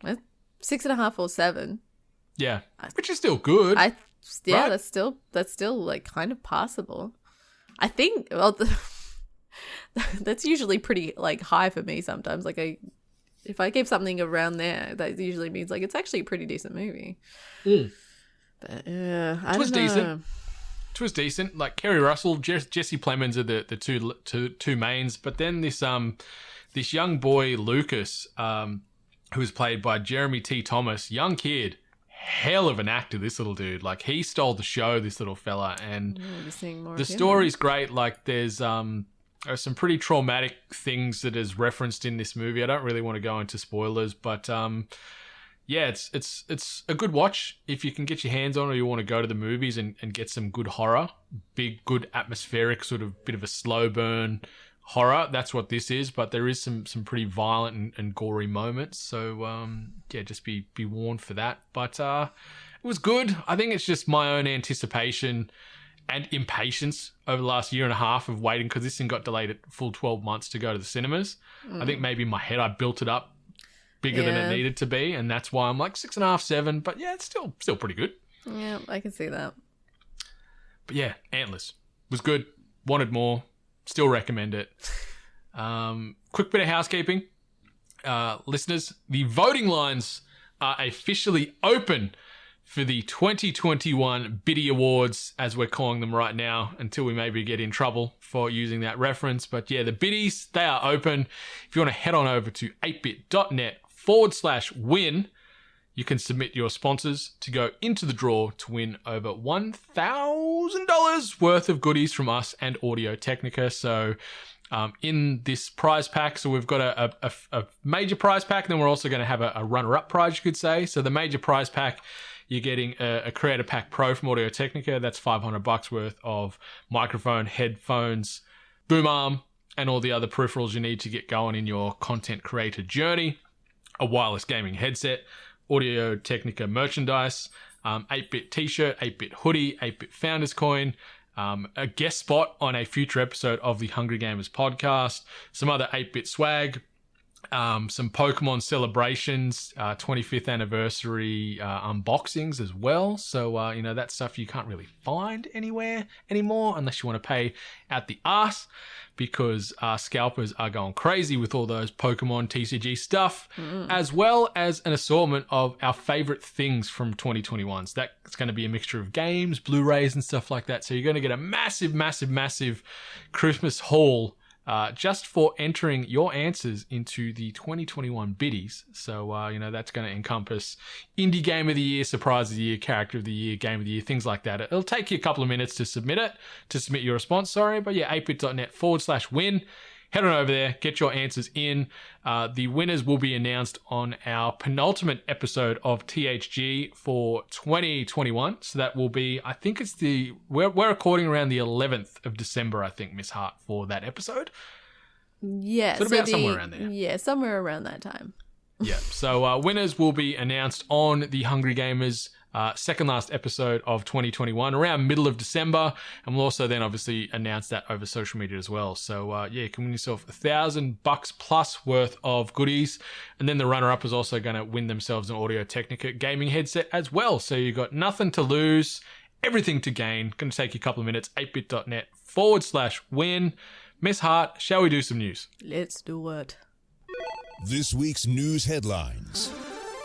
6.5 or 7. Yeah, which is still good. Right? That's still like kind of passable. I think that's usually pretty like high for me sometimes. Like if I gave something around there, that usually means like it's actually a pretty decent movie. But it was decent. It was decent. Like Kerry Russell, Jesse Plemons are the two mains, but then this young boy Lucas, who was played by Jeremy T. Thomas, young kid, hell of an actor. This little dude, like he stole the show. This little fella, and the story's great. Like there's some pretty traumatic things that is referenced in this movie. I don't really want to go into spoilers, but yeah, it's a good watch if you can get your hands on it, or you want to go to the movies and get some good horror, big, good atmospheric sort of bit of a slow burn horror. That's what this is, but there is some pretty violent and gory moments. So yeah, just be warned for that. But it was good. I think it's just my own anticipation and impatience over the last year and a half of waiting, because this thing got delayed at full 12 months to go to the cinemas. I think maybe in my head I built it up bigger than it needed to be, and that's why I'm like 6.5, 7. But yeah, it's still pretty good. Yeah, I can see that. But yeah, Antlers was good. Wanted more. Still recommend it. Quick bit of housekeeping, listeners. The voting lines are officially open for the 2021 Biddy Awards, as we're calling them right now, until we maybe get in trouble for using that reference. But yeah, the Biddies, they are open. If you want to head on over to 8bit.net/win, you can submit your sponsors to go into the draw to win over $1,000 worth of goodies from us and Audio Technica. So in this prize pack, so we've got a major prize pack, and then we're also going to have a runner-up prize, you could say. So the major prize pack, you're getting a Creator Pack Pro from Audio Technica. That's $500 worth of microphone, headphones, boom arm, and all the other peripherals you need to get going in your content creator journey. A wireless gaming headset, Audio Technica merchandise, 8-bit t-shirt, 8-bit hoodie, 8-bit founders coin, a guest spot on a future episode of the Hungry Gamers podcast, some other 8-bit swag, some Pokemon celebrations, 25th anniversary unboxings as well. So, that stuff you can't really find anywhere anymore unless you want to pay out the arse, because scalpers are going crazy with all those Pokemon TCG stuff, as well as an assortment of our favorite things from 2021. So that's going to be a mixture of games, Blu-rays and stuff like that. So you're going to get a massive, massive, massive Christmas haul just for entering your answers into the 2021 biddies. So, that's going to encompass Indie Game of the Year, Surprise of the Year, Character of the Year, Game of the Year, things like that. It'll take you a couple of minutes to submit your response, But yeah, 8bit.net/win. Head on over there, get your answers in. The winners will be announced on our penultimate episode of THG for 2021. So that will be, I think it's we're recording around the 11th of December, I think, Miss Hart, for that episode. Yeah. So about somewhere around there. Yeah, somewhere around that time. Yeah. So winners will be announced on the Hungry Gamers second last episode of 2021, around middle of December, and we'll also then obviously announce that over social media as well. So you can win yourself $1,000 plus worth of goodies, and then the runner-up is also going to win themselves an Audio Technica gaming headset as well. So you've got nothing to lose, everything to gain. Going to take you a couple of minutes. 8bit.net/win. Miss Hart, shall we do some news? Let's do it. This week's news headlines.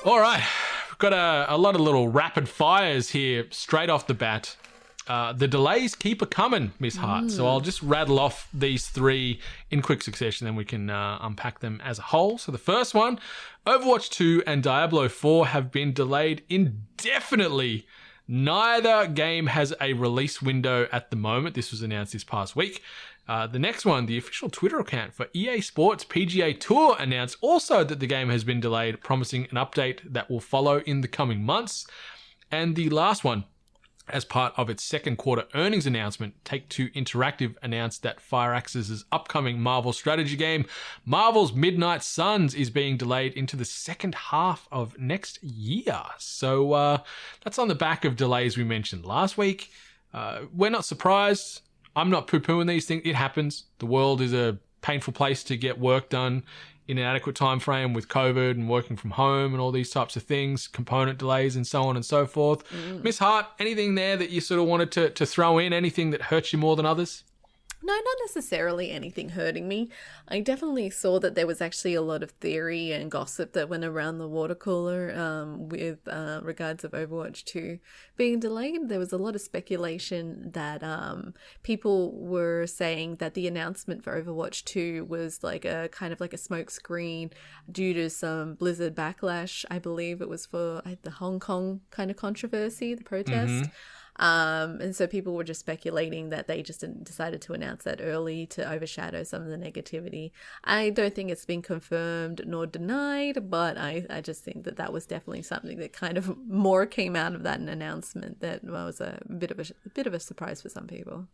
All right. We've got a lot of little rapid fires here straight off the bat. The delays keep a coming, Miss Hart. So I'll just rattle off these three in quick succession, then we can unpack them as a whole. So the first one, Overwatch 2 and Diablo 4 have been delayed indefinitely. Neither game has a release window at the moment. This was announced this past week. The next one, the official Twitter account for EA Sports PGA Tour announced also that the game has been delayed, promising an update that will follow in the coming months. And the last one, as part of its second quarter earnings announcement, Take-Two Interactive announced that Firaxis' upcoming Marvel strategy game, Marvel's Midnight Suns, is being delayed into the second half of next year. So that's on the back of delays we mentioned last week. We're not surprised. I'm not poo-pooing these things. It happens. The world is a painful place to get work done in an adequate time frame with COVID and working from home and all these types of things, component delays and so on and so forth. Miss Hart, anything there that you sort of wanted to throw in? Anything that hurts you more than others? No, not necessarily anything hurting me. I definitely saw that there was actually a lot of theory and gossip that went around the water cooler with regards of Overwatch 2 being delayed. There was a lot of speculation that people were saying that the announcement for Overwatch 2 was like a kind of like a smokescreen due to some Blizzard backlash. I believe it was for the Hong Kong kind of controversy, the protest. And so people were just speculating that they just decided to announce that early to overshadow some of the negativity. I don't think it's been confirmed nor denied, but I just think that that was definitely something that kind of more came out of that announcement that was a bit of a surprise for some people.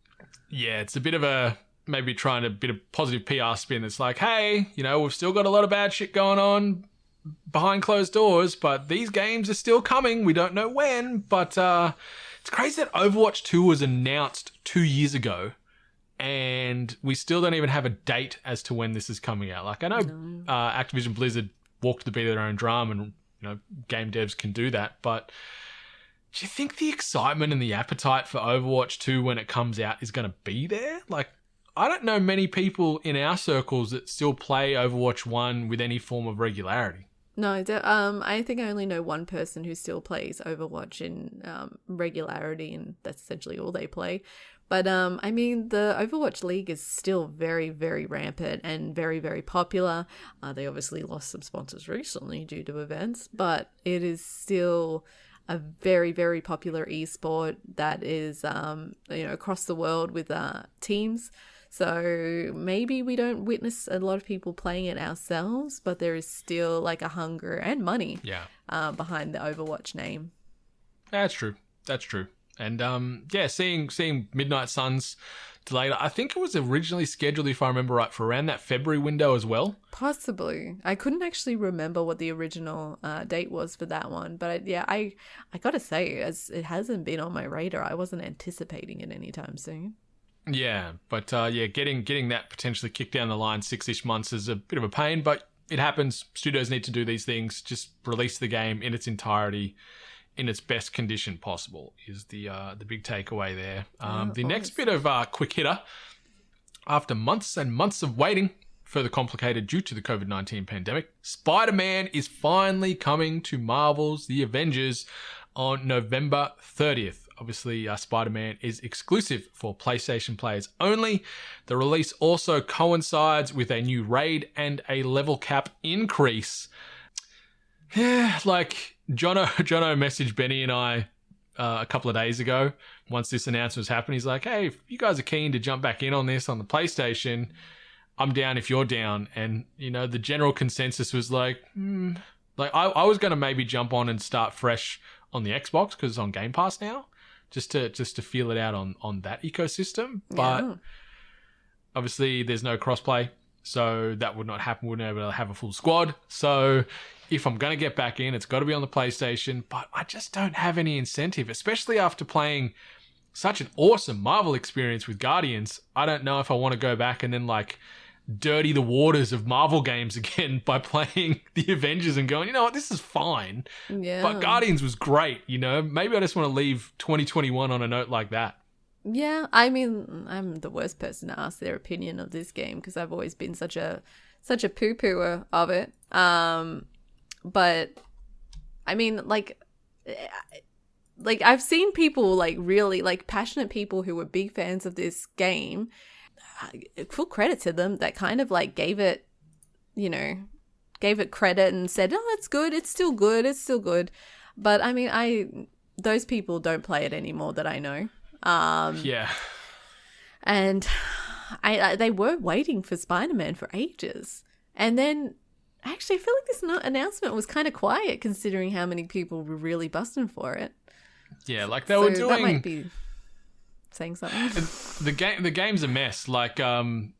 Yeah, it's a bit of a maybe trying a bit of positive PR spin. It's like, hey, we've still got a lot of bad shit going on behind closed doors, but these games are still coming. We don't know when, but it's crazy that Overwatch 2 was announced 2 years ago and we still don't even have a date as to when this is coming out. Like, I know Activision Blizzard walked the beat of their own drum and, game devs can do that, but do you think the excitement and the appetite for Overwatch 2 when it comes out is going to be there? Like, I don't know many people in our circles that still play Overwatch 1 with any form of regularity. No, I think I only know one person who still plays Overwatch in regularity, and that's essentially all they play. But I mean, the Overwatch League is still very, very rampant and very, very popular. They obviously lost some sponsors recently due to events, but it is still a very, very popular esport that is, across the world with teams. So maybe we don't witness a lot of people playing it ourselves, but there is still like a hunger and money behind the Overwatch name. That's true. And seeing Midnight Suns delayed, I think it was originally scheduled, if I remember right, for around that February window as well. Possibly. I couldn't actually remember what the original date was for that one. But I got to say, as it hasn't been on my radar, I wasn't anticipating it anytime soon. Yeah, but getting that potentially kicked down the line 6-ish months is a bit of a pain, but it happens. Studios need to do these things. Just release the game in its entirety, in its best condition possible, is the big takeaway there. The next bit of quick hitter, after months and months of waiting, further complicated due to the COVID-19 pandemic, Spider-Man is finally coming to Marvel's The Avengers on November 30th. Obviously, Spider-Man is exclusive for PlayStation players only. The release also coincides with a new raid and a level cap increase. Yeah, like Jono messaged Benny and I a couple of days ago. Once this announcement was happening, he's like, hey, if you guys are keen to jump back in on this on the PlayStation, I'm down if you're down. And, the general consensus was like, I was going to maybe jump on and start fresh on the Xbox because it's on Game Pass now. Just to feel it out on that ecosystem. But obviously there's no crossplay, so that would not happen. Wouldn't be able to have a full squad. So if I'm going to get back in, it's got to be on the PlayStation. But I just don't have any incentive, especially after playing such an awesome Marvel experience with Guardians. I don't know if I want to go back and then dirty the waters of Marvel games again by playing the Avengers and going, this is fine. Yeah. But Guardians was great, Maybe I just want to leave 2021 on a note like that. Yeah, I mean, I'm the worst person to ask their opinion of this game because I've always been such a poo-pooer of it. But I mean, like I've seen people like really like passionate people who were big fans of this game. Full credit to them that kind of like gave it credit and said, "Oh, it's good. It's still good. It's still good." But I mean, those people don't play it anymore that I know. Yeah. And they were waiting for Spider-Man for ages. And then actually I feel like this announcement was kind of quiet considering how many people were really busting for it. Yeah, like they were doing... That might be saying something. The game's a mess. Like the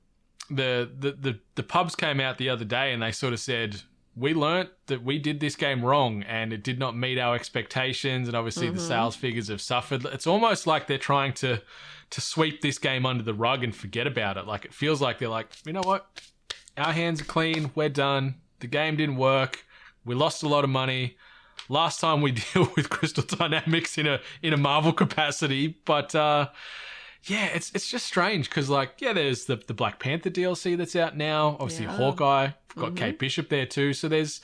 pubs came out the other day and they sort of said, we learnt that we did this game wrong and it did not meet our expectations, and obviously the sales figures have suffered. It's almost like they're trying to sweep this game under the rug and forget about it. Like, it feels like they're like, you know what? Our hands are clean. We're done. The game didn't work. We lost a lot of money. Last time we deal with Crystal Dynamics in a Marvel capacity. But yeah, it's just strange because, like, yeah, there's the Black Panther DLC that's out now. Obviously, yeah. Hawkeye. We've got Kate Bishop there too. So there's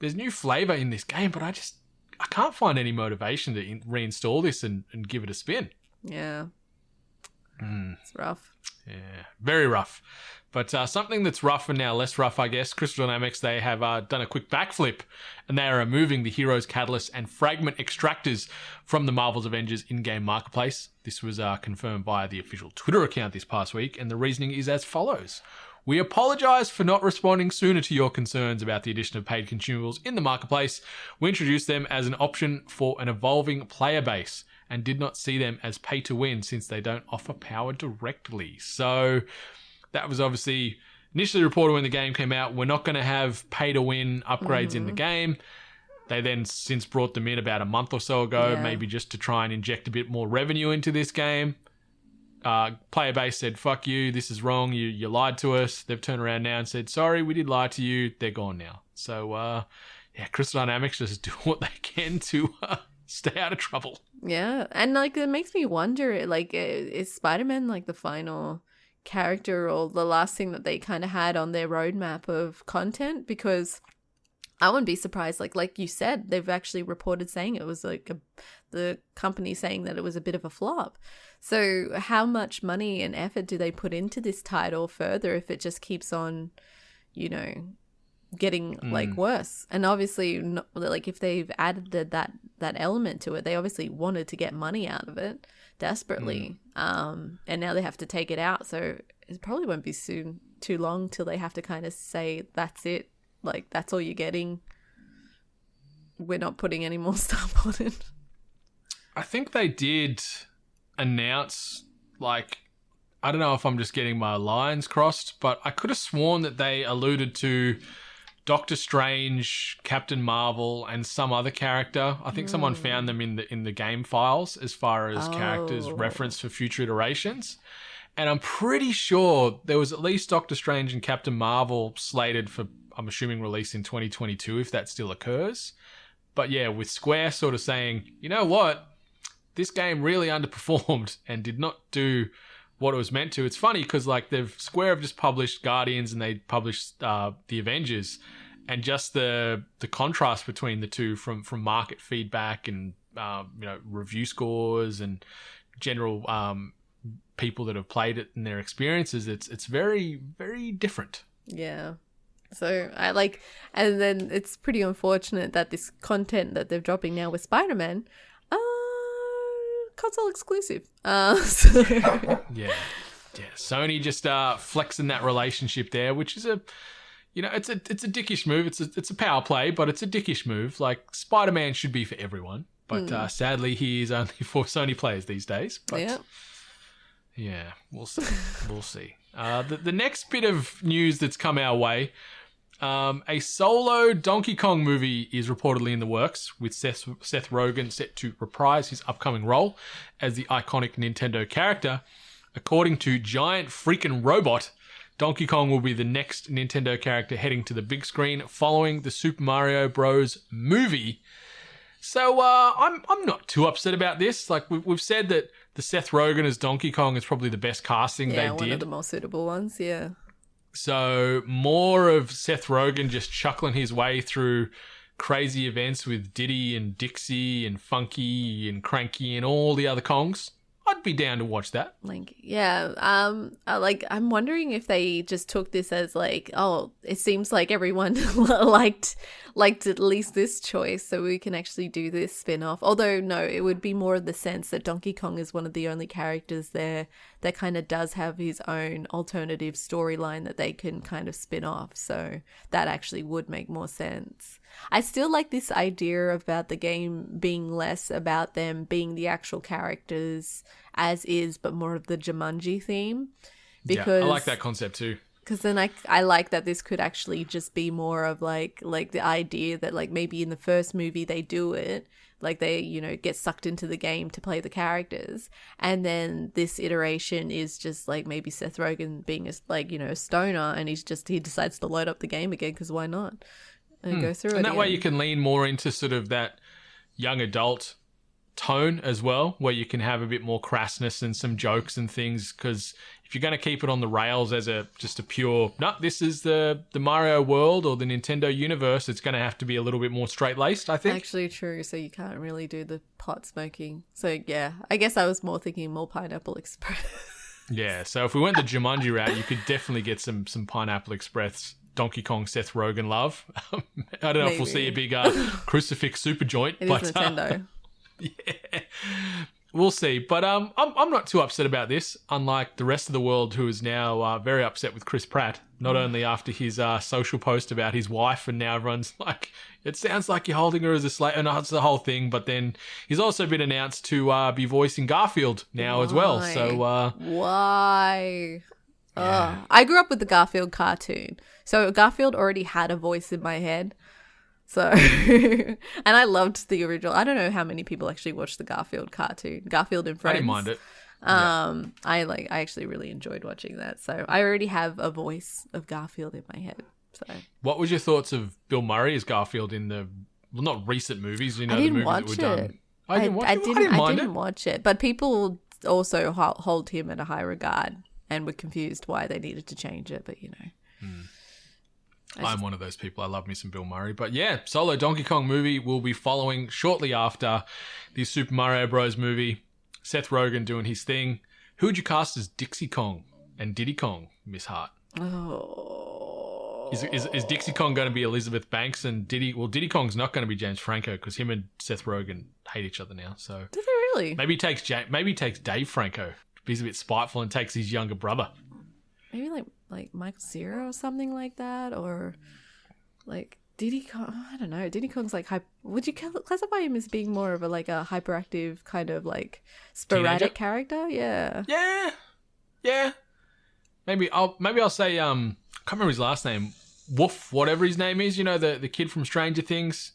new flavor in this game, but I can't find any motivation to reinstall this and give it a spin. Yeah. It's rough. Yeah, very rough. But something that's rough and now less rough, I guess, Crystal Dynamics, they have done a quick backflip and they are removing the Heroes, Catalysts and Fragment Extractors from the Marvel's Avengers in-game marketplace. This was confirmed via the official Twitter account this past week, and the reasoning is as follows. We apologise for not responding sooner to your concerns about the addition of paid consumables in the marketplace. We introduced them as an option for an evolving player base and did not see them as pay to win since they don't offer power directly. So that was obviously initially reported when the game came out. We're not going to have pay to win upgrades in the game. They then since brought them in about a month or so ago, maybe just to try and inject a bit more revenue into this game. Player base said, fuck you, this is wrong, you lied to us. They've turned around now and said, sorry, we did lie to you. They're gone now. So, yeah, Crystal Dynamics just do what they can to stay out of trouble. Yeah, and like it makes me wonder, like, is Spider-Man like the final character or the last thing that they kind of had on their roadmap of content? Because I wouldn't be surprised, like you said, they've actually reported saying it was like the company saying that it was a bit of a flop. So how much money and effort do they put into this title further if it just keeps on, getting like worse? And obviously, like if they've added that element to it, they obviously wanted to get money out of it desperately, and now they have to take it out. So it probably won't be too long till they have to kind of say that's it. Like, that's all you're getting. We're not putting any more stuff on it. I think they did announce, like, I don't know if I'm just getting my lines crossed, but I could have sworn that they alluded to Doctor Strange, Captain Marvel, and some other character. I think someone found them in the game files as far as characters referenced for future iterations. And I'm pretty sure there was at least Doctor Strange and Captain Marvel slated for, I'm assuming, release in 2022 if that still occurs. But yeah, with Square sort of saying, you know what, this game really underperformed and did not do what it was meant to. It's funny because like Square have just published Guardians and they published the Avengers, and just the contrast between the two from market feedback and review scores and general people that have played it and their experiences, it's very, very different. Yeah. So I like, and then it's pretty unfortunate that this content that they're dropping now with Spider-Man, console exclusive. So. Yeah. Sony just flexing that relationship there, which is it's a dickish move. It's a power play, but it's a dickish move. Like, Spider-Man should be for everyone, but sadly he is only for Sony players these days. But yeah, we'll see. We'll see. The next bit of news that's come our way. A solo Donkey Kong movie is reportedly in the works, with Seth Rogen set to reprise his upcoming role as the iconic Nintendo character. According to Giant Freaking Robot, Donkey Kong will be the next Nintendo character heading to the big screen following the Super Mario Bros. Movie. So I'm not too upset about this. Like, we've said that the Seth Rogen as Donkey Kong is probably the best casting they did. Yeah, one of the more suitable ones, yeah. So more of Seth Rogen just chuckling his way through crazy events with Diddy and Dixie and Funky and Cranky and all the other Kongs, I'd be down to watch that. Like, yeah, I'm wondering if they just took this as like, oh, it seems like everyone liked at least this choice, so we can actually do this spin-off. Although, no, it would be more of the sense that Donkey Kong is one of the only characters there that kind of does have his own alternative storyline that they can kind of spin off. So that actually would make more sense. I still like this idea about the game being less about them being the actual characters as is, but more of the Jumanji theme. Because I like that concept too. Because then I like that this could actually just be more of like the idea that like maybe in the first movie they do it, like they, you know, get sucked into the game to play the characters. And then this iteration is just like maybe Seth Rogen being a, like, you know, a stoner, and he decides to load up the game again because why not? And go through it. And that way you can lean more into sort of that young adult tone as well, where you can have a bit more crassness and some jokes and things, because if you're going to keep it on the rails as just a pure, no, this is the Mario world or the Nintendo universe, it's going to have to be a little bit more straight-laced, I think. Actually true, so you can't really do the pot smoking. So yeah, I guess I was more thinking more Pineapple Express. Yeah, so if we went the Jumanji route, you could definitely get some Pineapple Express Donkey Kong Seth Rogen love. I don't know if we'll see a big crucifix super joint. It is Nintendo. Yeah, we'll see. But I'm not too upset about this, unlike the rest of the world, who is now very upset with Chris Pratt. Not only after his social post about his wife, and now everyone's like, it sounds like you're holding her as a slave. And it's the whole thing. But then he's also been announced to be voicing Garfield now as well. So why? Yeah. I grew up with the Garfield cartoon, so Garfield already had a voice in my head. So, and I loved the original. I don't know how many people actually watched the Garfield cartoon, Garfield and Friends. I didn't mind it. I actually really enjoyed watching that. So I already have a voice of Garfield in my head. So, what was your thoughts of Bill Murray as Garfield in the, well, not recent movies, you know, the movies that were done? I didn't watch it, but people also hold him in a high regard and were confused why they needed to change it. But you know. I'm one of those people. I love me some Bill Murray. But yeah, solo Donkey Kong movie will be following shortly after the Super Mario Bros. Movie. Seth Rogen doing his thing. Who would you cast as Dixie Kong and Diddy Kong, Miss Hart? Oh. Is Dixie Kong going to be Elizabeth Banks and Diddy? Well, Diddy Kong's not going to be James Franco because him and Seth Rogen hate each other now. So do they really? Maybe he takes Dave Franco. He's a bit spiteful and takes his younger brother. Maybe like Michael Cera or something like that, or like Diddy Kong. I don't know. Diddy Kong's like would you classify him as being more of a hyperactive kind of like sporadic character? Yeah. Yeah. Maybe I'll say I can't remember his last name. Woof, whatever his name is. You know, the kid from Stranger Things.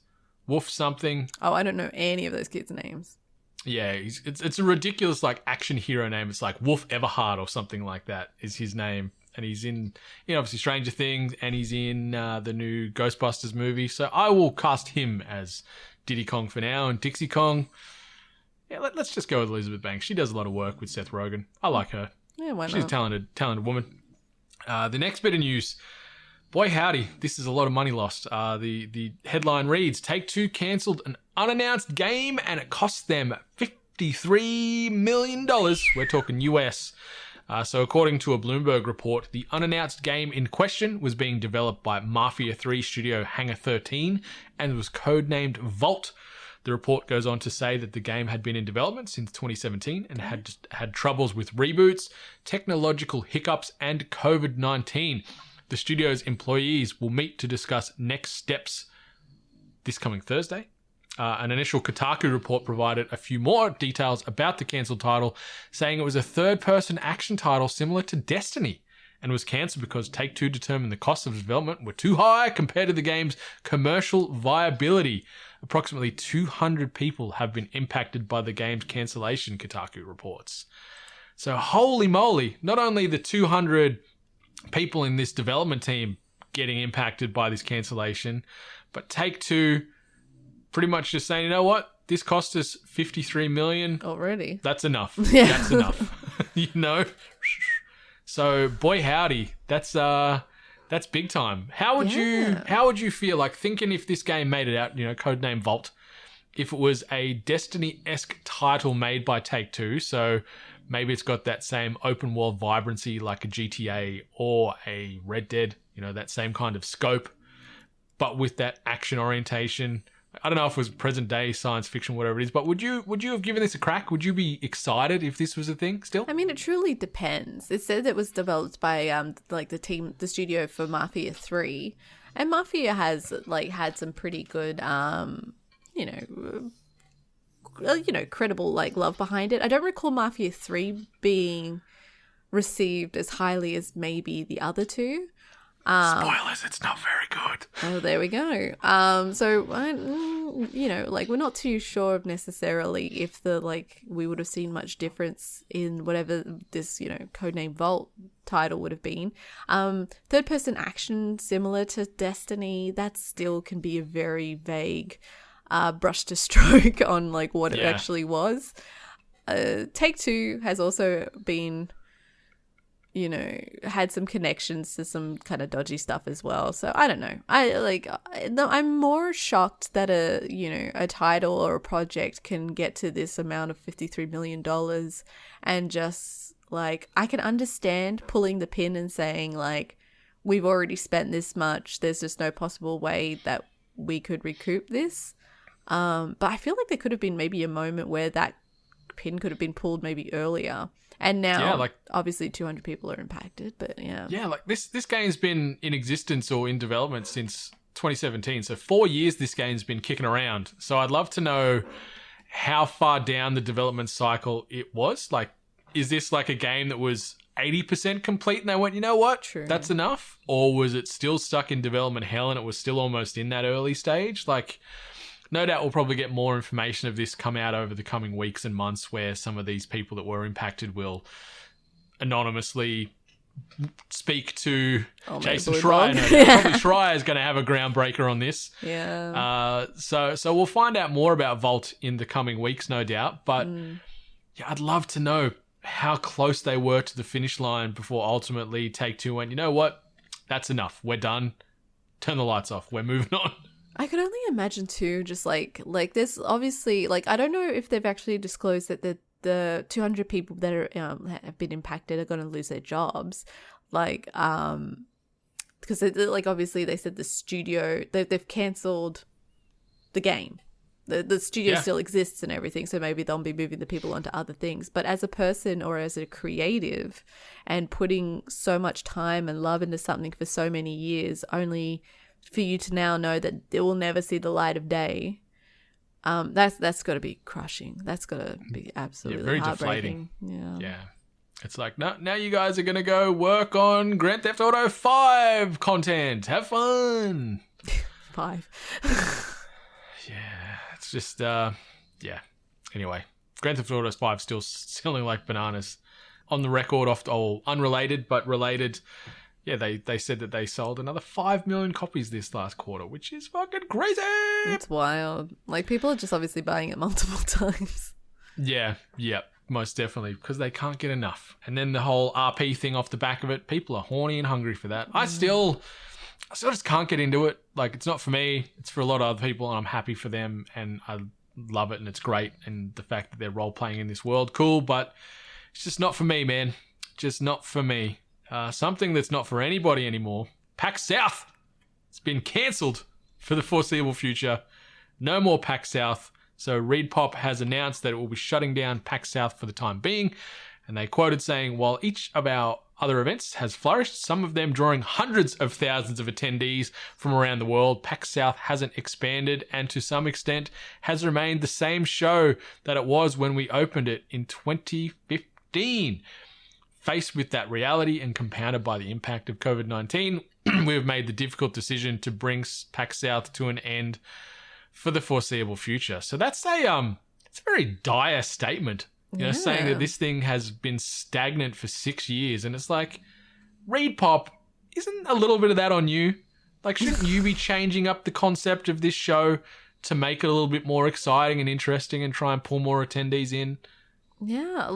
Woof something. Oh, I don't know any of those kids' names. Yeah, it's a ridiculous like action hero name. It's like Wolf Everhart or something like that is his name. And he's in, you know, obviously Stranger Things, and he's in the new Ghostbusters movie. So I will cast him as Diddy Kong for now. And Dixie Kong, yeah, let's just go with Elizabeth Banks. She does a lot of work with Seth Rogen. I like her. Yeah, why not? She's a talented woman. The next bit of news, boy howdy, this is a lot of money lost. The headline reads, Take-Two cancelled an unannounced game and it cost them $53 million. We're talking US. So according to a Bloomberg report, the unannounced game in question was being developed by Mafia 3 studio Hangar 13 and was codenamed Vault. The report goes on to say that the game had been in development since 2017 and had troubles with reboots, technological hiccups, and COVID-19. The studio's employees will meet to discuss next steps this coming Thursday. An initial Kotaku report provided a few more details about the cancelled title, saying it was a third-person action title similar to Destiny and was cancelled because Take-Two determined the costs of development were too high compared to the game's commercial viability. Approximately 200 people have been impacted by the game's cancellation, Kotaku reports. So holy moly, not only the 200 people in this development team getting impacted by this cancellation, but Take-Two pretty much just saying, you know what? This cost us $53 million. Already. That's enough. Yeah. That's enough. You know? So, boy howdy. That's That's big time. How would you feel like thinking if this game made it out, codename Vault, if it was a Destiny-esque title made by Take-Two, so maybe it's got that same open world vibrancy like a GTA or a Red Dead, that same kind of scope, but with that action orientation. I don't know if it was present day science fiction, whatever it is, but would you have given this a crack? Would you be excited if this was a thing still? I mean, it truly depends. It said it was developed by the studio for Mafia 3, and Mafia has had some pretty good credible love behind it. I don't recall Mafia 3 being received as highly as maybe the other two. Spoilers, it's not very good. Oh, there we go. We're not too sure of necessarily if we would have seen much difference in whatever this, codename Vault title would have been. Third person action similar to Destiny, that still can be a very vague brush to stroke on what it actually was. Take-Two has also been, had some connections to some kind of dodgy stuff as well. So I don't know. I'm more shocked that a title or a project can get to this amount of $53 million and just I can understand pulling the pin and saying we've already spent this much. There's just no possible way that we could recoup this. But I feel like there could have been maybe a moment where that pin could have been pulled maybe earlier. And now, obviously, 200 people are impacted, but yeah. Yeah, this game's been in existence or in development since 2017. So 4 years this game's been kicking around. So I'd love to know how far down the development cycle it was. Is this a game that was 80% complete and they went, you know what? True. That's enough? Or was it still stuck in development hell and it was still almost in that early stage? No doubt we'll probably get more information of this come out over the coming weeks and months where some of these people that were impacted will anonymously speak to Jason Schreier. Probably Schreier is going to have a groundbreaker on this. Yeah. So we'll find out more about Vault in the coming weeks, no doubt. But I'd love to know how close they were to the finish line before ultimately Take-Two went, you know what? That's enough. We're done. Turn the lights off. We're moving on. I could only imagine too, just there's obviously I don't know if they've actually disclosed that the 200 people that are have been impacted are going to lose their jobs, because obviously they said the studio they've cancelled the game. The studio still exists and everything, so maybe they'll be moving the people onto other things. But as a person or as a creative, and putting so much time and love into something for so many years, only for you to now know that it will never see the light of day, that's got to be crushing. That's got to be absolutely very heartbreaking. deflating. Yeah. It's now you guys are going to go work on Grand Theft Auto 5 content. Have fun. 5. Yeah, it's just, Anyway, Grand Theft Auto 5 still selling like bananas. On the record, unrelated, but related. Yeah, they said that they sold another 5 million copies this last quarter, which is fucking crazy. It's wild. People are just obviously buying it multiple times. Yeah, most definitely, because they can't get enough. And then the whole RP thing off the back of it, people are horny and hungry for that. I still just can't get into it. It's not for me. It's for a lot of other people, and I'm happy for them, and I love it, and it's great. And the fact that they're role-playing in this world, cool, but it's just not for me, man. Just not for me. Something that's not for anybody anymore. PAX South. It's been cancelled for the foreseeable future. No more PAX South. So ReedPop has announced that it will be shutting down PAX South for the time being. And they quoted saying, while each of our other events has flourished, some of them drawing hundreds of thousands of attendees from around the world, PAX South hasn't expanded and to some extent has remained the same show that it was when we opened it in 2015. Faced with that reality and compounded by the impact of COVID-19, we have made the difficult decision to bring PAX South to an end for the foreseeable future. So that's it's a very dire statement, saying that this thing has been stagnant for 6 years. And it's ReedPop, isn't a little bit of that on you? Shouldn't you be changing up the concept of this show to make it a little bit more exciting and interesting and try and pull more attendees in? Yeah,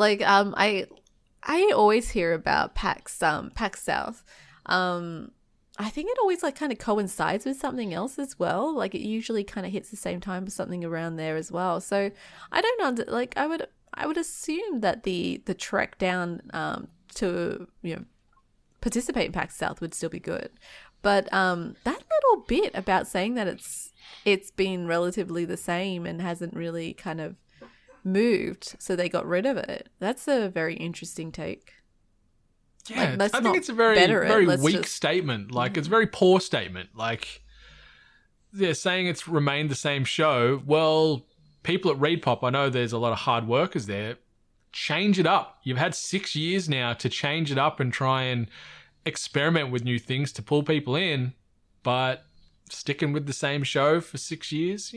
I always hear about PAX South. I think it always like kind of coincides with something else as well. Like it usually kind of hits the same time or something around there as well. So I don't know. Like I would assume that the trek down to participate in PAX South would still be good. But that little bit about saying that it's been relatively the same and hasn't really kind of moved, so they got rid of it. That's a very interesting take. Yeah, like, I think it's a very weak statement. Like, it's a very poor statement. Like, they're saying it's remained the same show. Well, people at ReadPop, I know there's a lot of hard workers there. Change it up. You've had 6 years now to change it up and try and experiment with new things to pull people in, but sticking with the same show for 6 years,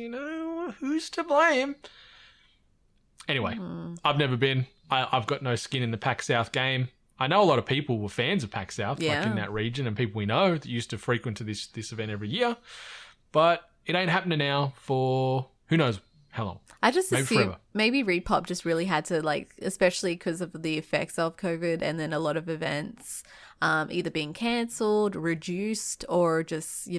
who's to blame? Anyway, I've never been. I've got no skin in the PAX South game. I know a lot of people were fans of PAX South, like in that region, and people we know that used to frequent to this event every year. But it ain't happening now for who knows how long. I just assume maybe ReadPop just really had to, like, especially because of the effects of COVID and then a lot of events either being cancelled, reduced, or just,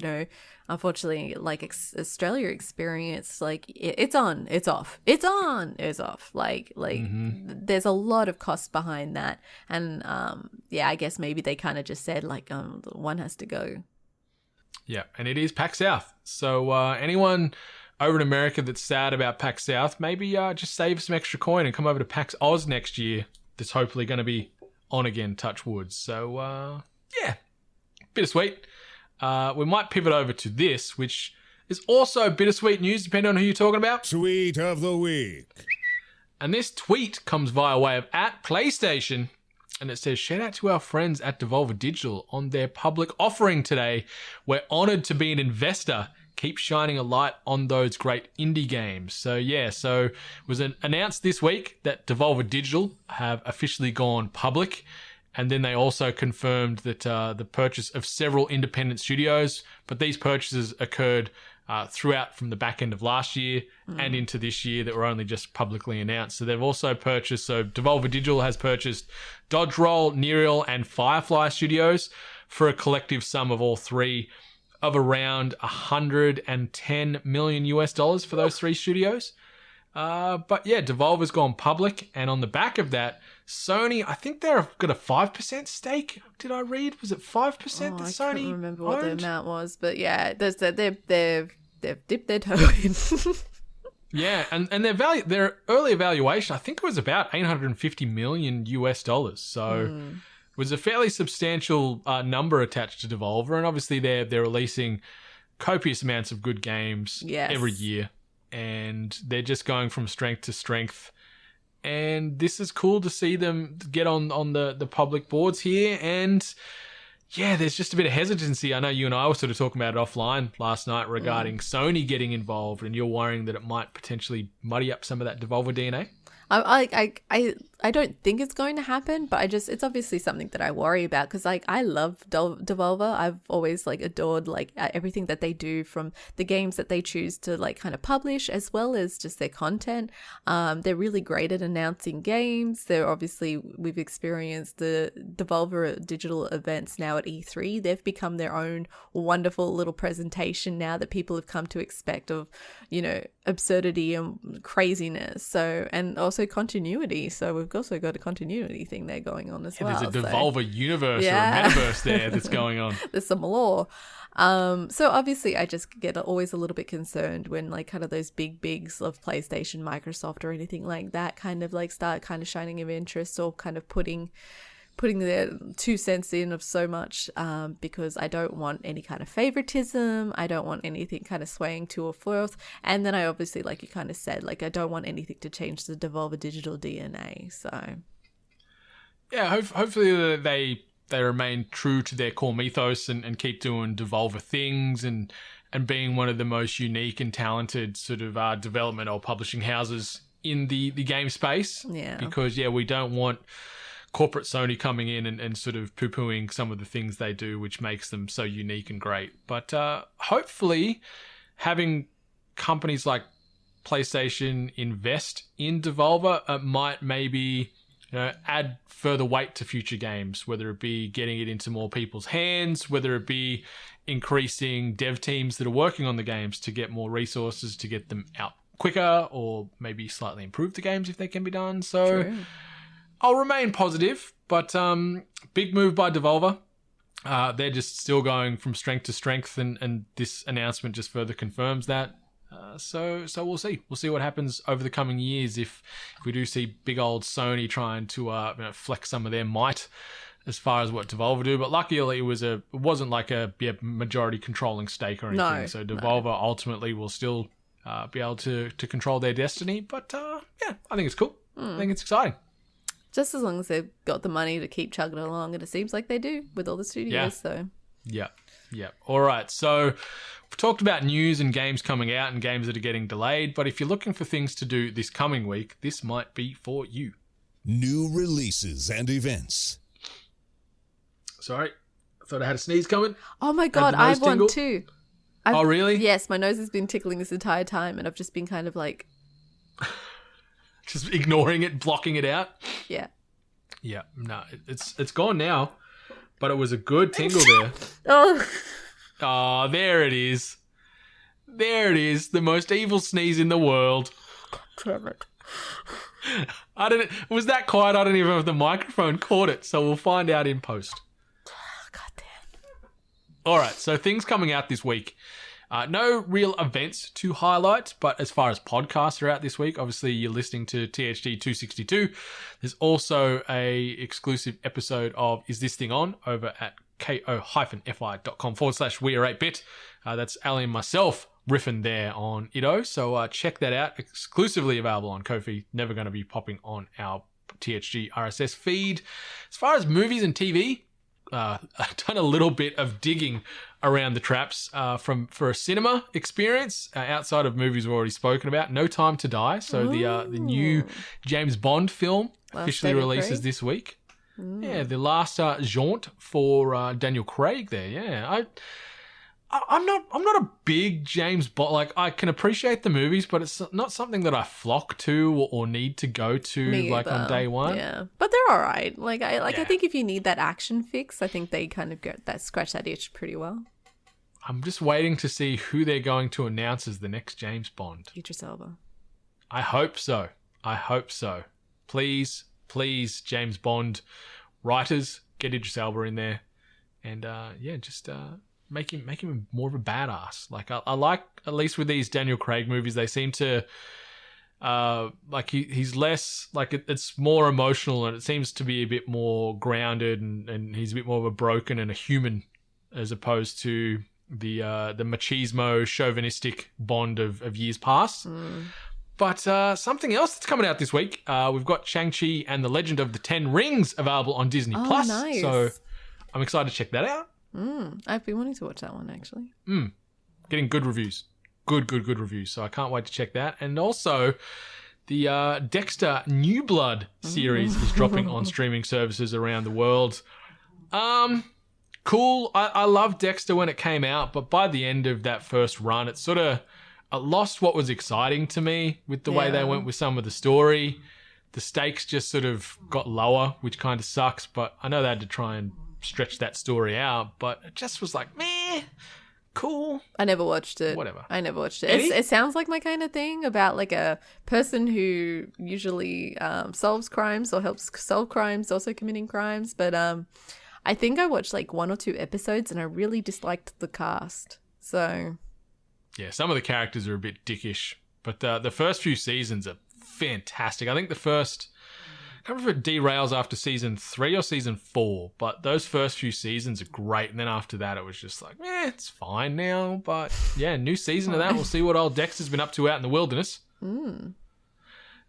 unfortunately, like Australia experience, like it's on, it's off, it's on, it's off. Like there's a lot of costs behind that. And I guess maybe they kind of just said like one has to go. Yeah, and it is PAX South. So anyone over in America that's sad about PAX South, maybe just save some extra coin and come over to PAX Oz next year. That's hopefully going to be on again, touch wood. So, bittersweet. We might pivot over to this, which is also bittersweet news, depending on who you're talking about. Tweet of the week. And this tweet comes via way of @PlayStation, and it says, shout out to our friends at Devolver Digital on their public offering today. We're honored to be an investor. Keep shining a light on those great indie games. So it was announced this week that Devolver Digital have officially gone public. And then they also confirmed that the purchase of several independent studios, but these purchases occurred throughout from the back end of last year and into this year that were only just publicly announced. So they've also purchased, Devolver Digital has purchased Dodge Roll, Nereal, and Firefly Studios for a collective sum of all three of around $110 million for those three studios. But yeah, Devolver's gone public, and on the back of that, Sony, I think they've got a 5% stake. Did I read? Was it 5% that Sony I can't remember what owned? the amount was, but yeah, they've dipped their toe in. Yeah, and their early evaluation, I think it was about $850 million. So it was a fairly substantial number attached to Devolver, and obviously they're releasing copious amounts of good games every year, and they're just going from strength to strength. And this is cool to see them get on the public boards here. And yeah, there's just a bit of hesitancy. I know you and I were sort of talking about it offline last night regarding Sony getting involved, and you're worrying that it might potentially muddy up some of that Devolver DNA. I don't think it's going to happen, but it's obviously something that I worry about, because like I love Devolver. I've always like adored like everything that they do, from the games that they choose to like kind of publish, as well as just their content. They're really great at announcing games. We've experienced the Devolver Digital events now at E3. They've become their own wonderful little presentation now that people have come to expect of, absurdity and craziness. So, and also continuity. So we've also got a continuity thing there going on as well. There's a Devolver universe or a metaverse there that's going on. There's some lore. So obviously I just get always a little bit concerned when like kind of those bigs of PlayStation, Microsoft, or anything like that kind of like start kind of shining of interest, or kind of putting their 2 cents in of so much, because I don't want any kind of favoritism. I don't want anything kind of swaying to or forth. And then I obviously, like you kind of said, like I don't want anything to change the Devolver Digital DNA. So yeah, hopefully they remain true to their core mythos and keep doing Devolver things and being one of the most unique and talented sort of development or publishing houses in the game space. Yeah. Because we don't want corporate Sony coming in and sort of poo-pooing some of the things they do, which makes them so unique and great. But hopefully having companies like PlayStation invest in Devolver might maybe add further weight to future games, whether it be getting it into more people's hands, whether it be increasing dev teams that are working on the games to get more resources to get them out quicker, or maybe slightly improve the games if they can be done. So True. I'll remain positive, but big move by Devolver. They're just still going from strength to strength, and this announcement just further confirms that. So we'll see. We'll see what happens over the coming years if we do see big old Sony trying to flex some of their might as far as what Devolver do. But luckily, it wasn't like a majority controlling stake or anything. No, so Devolver ultimately will still be able to control their destiny. But I think it's cool. I think it's exciting. Just as long as they've got the money to keep chugging along, and it seems like they do with all the studios. Yeah. All right. So we've talked about news and games coming out and games that are getting delayed. But if you're looking for things to do this coming week, this might be for you. New releases and events. Sorry. I thought I had a sneeze coming. Oh my God, I have one too. Oh, really? Yes, my nose has been tickling this entire time, and I've just been kind of like... just ignoring it, blocking it out? Yeah. Yeah, no, it's gone now, but it was a good tingle there. Oh, there it is. There it is, the most evil sneeze in the world. Damn it. It was that quiet, I don't even know if the microphone caught it, so we'll find out in post. God damn. All right, so things coming out this week. No real events to highlight, but as far as podcasts are out this week, obviously you're listening to THD 262. There's also a exclusive episode of Is This Thing On over at ko-fi.com/we-are8bit. That's Ali and myself riffing there on Ido, so check that out. Exclusively available on Ko-fi, never going to be popping on our THG RSS feed. As far as movies and TV, I've done a little bit of digging around the traps for a cinema experience outside of movies we've already spoken about. No Time to Die, so the new James Bond film officially releases this week. Yeah, the last jaunt for Daniel Craig there. Yeah, I'm not a big James Bond. Like, I can appreciate the movies, but it's not something that I flock to or need to go to like on day one. Yeah, but they're all right. I think if you need that action fix, I think they kind of scratch that itch pretty well. I'm just waiting to see who they're going to announce as the next James Bond. Idris Elba. I hope so. Please, James Bond writers, get Idris Elba in there, and just make him more of a badass. Like I like, at least with these Daniel Craig movies, they seem to he's less like it's more emotional, and it seems to be a bit more grounded, and he's a bit more of a broken and a human, as opposed to the machismo chauvinistic Bond of years past. But something else that's coming out this week, we've got Shang-Chi and the Legend of the Ten Rings available on Disney Plus. Nice. So I'm excited to check that out. I've been wanting to watch that one, actually. Getting good reviews. Good reviews. So I can't wait to check that. And also, the Dexter New Blood series is dropping on streaming services around the world. Cool. I loved Dexter when it came out, but by the end of that first run, it sort of lost what was exciting to me with the way they went with some of the story. The stakes just sort of got lower, which kind of sucks, but I know they had to try and stretch that story out, but it just was like, meh, cool. I never watched it. Whatever. I never watched it. It sounds like my kind of thing, about like a person who usually solves crimes or helps solve crimes, also committing crimes, but I think I watched like 1 or 2 episodes and I really disliked the cast. So yeah, some of the characters are a bit dickish, but the first few seasons are fantastic. I think the first, I can't remember if it derails after season 3 or season 4, but those first few seasons are great. And then after that, it was just like, it's fine now. But yeah, new season of that. We'll see what old Dexter's been up to out in the wilderness.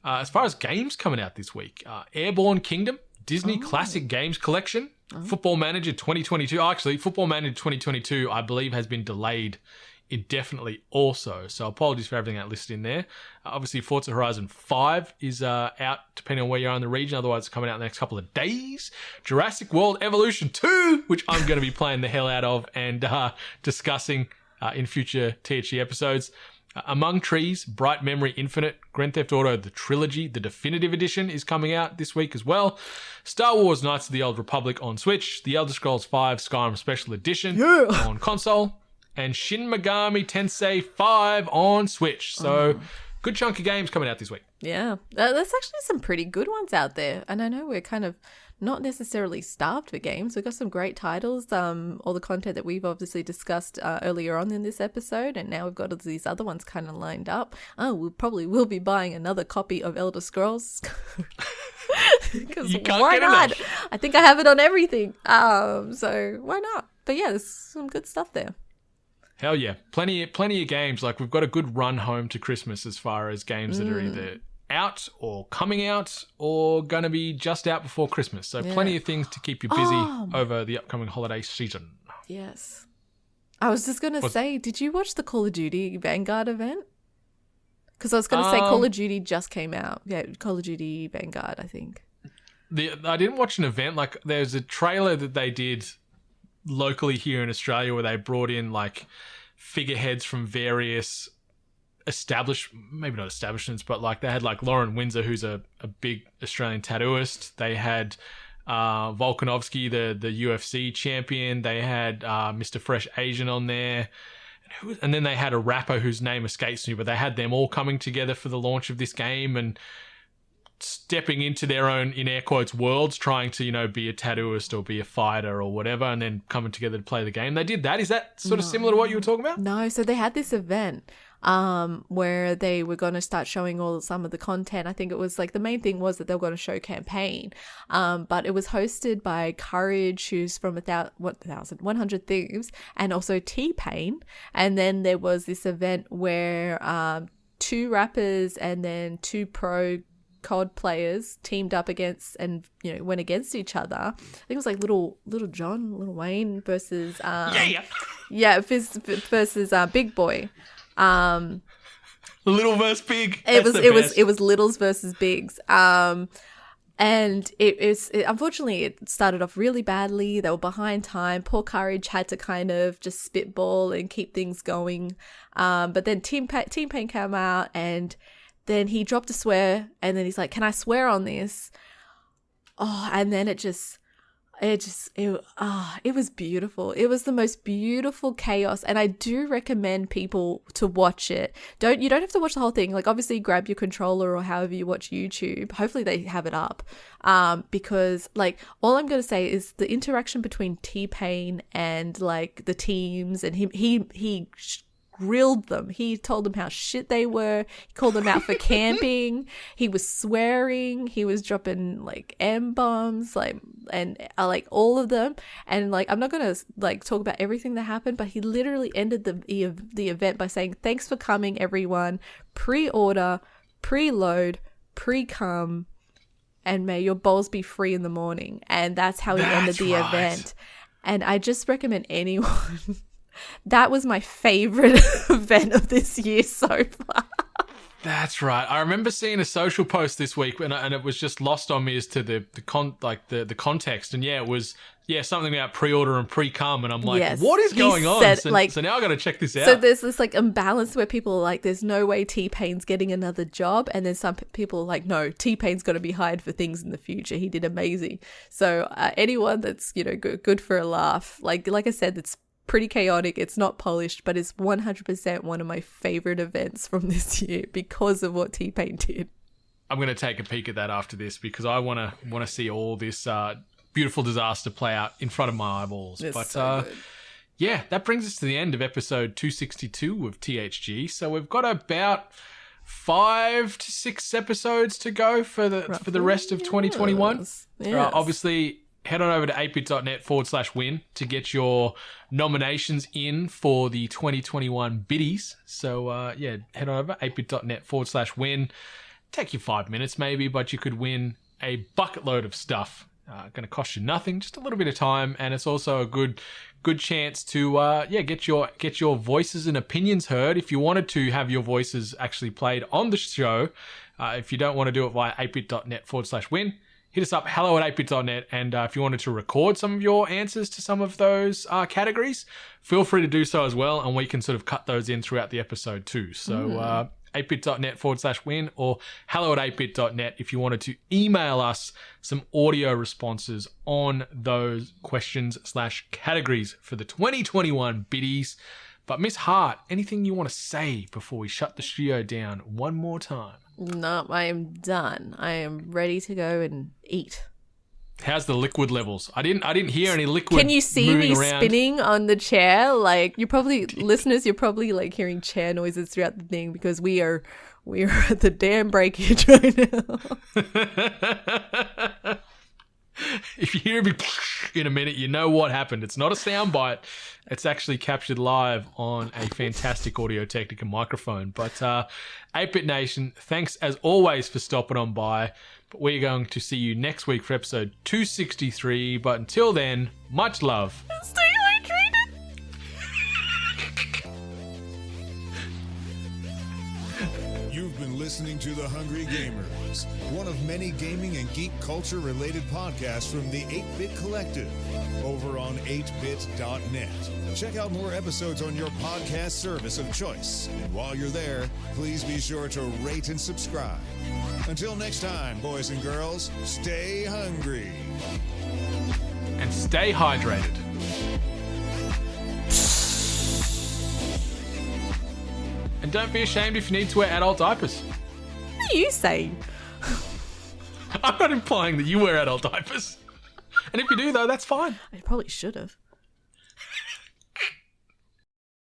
As far as games coming out this week, Airborne Kingdom, Disney Classic Games Collection, Football Manager 2022. Actually, Football Manager 2022, I believe, has been delayed indefinitely also. So apologies for everything that listed in there. Obviously, Forza Horizon 5 is out, depending on where you are in the region. Otherwise, it's coming out in the next couple of days. Jurassic World Evolution 2, which I'm going to be playing the hell out of and discussing in future THG episodes. Among Trees, Bright Memory Infinite, Grand Theft Auto, the Trilogy, the Definitive Edition is coming out this week as well. Star Wars Knights of the Old Republic on Switch, The Elder Scrolls V Skyrim Special Edition on console, and Shin Megami Tensei 5 on Switch. So, good chunk of games coming out this week. Yeah, there's actually some pretty good ones out there. And I know we're kind of not necessarily starved for games. We've got some great titles, all the content that we've obviously discussed earlier on in this episode, and now we've got all these other ones kind of lined up. Oh, we probably will be buying another copy of Elder Scrolls. Because why not? I think I have it on everything. So why not? But yeah, there's some good stuff there. Hell yeah. Plenty of games. Like, we've got a good run home to Christmas as far as games that are either out or coming out or going to be just out before Christmas. So plenty of things to keep you busy over the upcoming holiday season. Yes. I was just going to say, did you watch the Call of Duty Vanguard event? Because I was going to say Call of Duty just came out. Yeah, Call of Duty Vanguard, I think. I didn't watch an event. Like, there's a trailer that they did locally here in Australia where they brought in like figureheads from various maybe not establishments, but like they had like Lauren Windsor, who's a big Australian tattooist. They had Volkanovski, the UFC champion. They had Mr. Fresh Asian on there. And then they had a rapper whose name escapes me, but they had them all coming together for the launch of this game and stepping into their own, in air quotes, worlds, trying to, be a tattooist or be a fighter or whatever, and then coming together to play the game. They did that. Is that sort of similar to what you were talking about? No, so they had this event where they were going to start showing some of the content. I think it was like the main thing was that they were going to show campaign, but it was hosted by Courage, who's from 100 Thieves, and also T-Pain. And then there was this event where 2 rappers and then 2 pro COD players teamed up against and went against each other. I think it was like Little Wayne versus versus Big Boy. Little versus Big. It was Littles versus Bigs. And it unfortunately it started off really badly. They were behind time. Poor Courage had to kind of just spitball and keep things going. But then Team Pain came out and then he dropped a swear, and then he's like, "Can I swear on this?" Oh, and then it was beautiful. It was the most beautiful chaos, and I do recommend people to watch it. You don't have to watch the whole thing. Like, obviously, grab your controller or however you watch YouTube. Hopefully, they have it up, because like all I'm gonna say is the interaction between T-Pain and like the teams, and he grilled them. He told them how shit they were. He called them out for camping. He was swearing. He was dropping like M-bombs, and all of them. And like, I'm not gonna like talk about everything that happened, but he literally ended the event by saying, "Thanks for coming, everyone. Pre-order, preload, pre-cum, and may your balls be free in the morning." And that's how he ended the event. And I just recommend anyone. That was my favorite event of this year so far. That's right. I remember seeing a social post this week, and it was just lost on me as to the context. And it was something about pre-order and pre-cum, and I'm like, what is going on? So now I got to check this out. So there's this like imbalance where people are like, there's no way T-Pain's getting another job, and then some people are like, no, T-Pain's got to be hired for things in the future. He did amazing. So anyone that's good for a laugh, like I said, it's pretty chaotic. It's not polished, but it's 100% one of my favorite events from this year because of what T-Pain did. I'm going to take a peek at that after this because I want to see all this beautiful disaster play out in front of my eyeballs. But that brings us to the end of episode 262 of THG. So we've got about 5 to 6 episodes to go for the rest of 2021. Yes. Obviously, head on over to 8bit.net/win to get your nominations in for the 2021 biddies. So, head on over 8bit.net/win. Take you 5 minutes maybe, but you could win a bucket load of stuff. Going to cost you nothing, just a little bit of time, and it's also a good chance to get your voices and opinions heard. If you wanted to have your voices actually played on the show, if you don't want to do it via 8bit.net/win, hit us up, hello@8bit.net. And if you wanted to record some of your answers to some of those categories, feel free to do so as well. And we can sort of cut those in throughout the episode too. So 8bit.net/win or hello@8bit.net if you wanted to email us some audio responses on those questions/categories for the 2021 biddies. But Miss Hart, anything you want to say before we shut the studio down one more time? No, I am done. I am ready to go and eat. How's the liquid levels? I didn't hear any liquid. Can you see me around. spinning on the chair? Like you're probably listeners, you're probably like hearing chair noises throughout the thing because we are at the damn breakage right now. If you hear me in a minute, you know what happened. It's not a soundbite. It's actually captured live on a fantastic Audio-Technica microphone. But 8-Bit Nation, thanks as always for stopping on by. But we're going to see you next week for episode 263. But until then, much love. Stay hydrated. You've been listening to The Hungry Gamers, one of many gaming and geek culture related podcasts from the 8-Bit Collective over on 8bit.net. Check out more episodes on your podcast service of choice. And while you're there, please be sure to rate and subscribe. Until next time, boys and girls, stay hungry. And stay hydrated. And don't be ashamed if you need to wear adult diapers. What are you saying? I'm not implying that you wear adult diapers. And if you do, though, that's fine. I probably should have.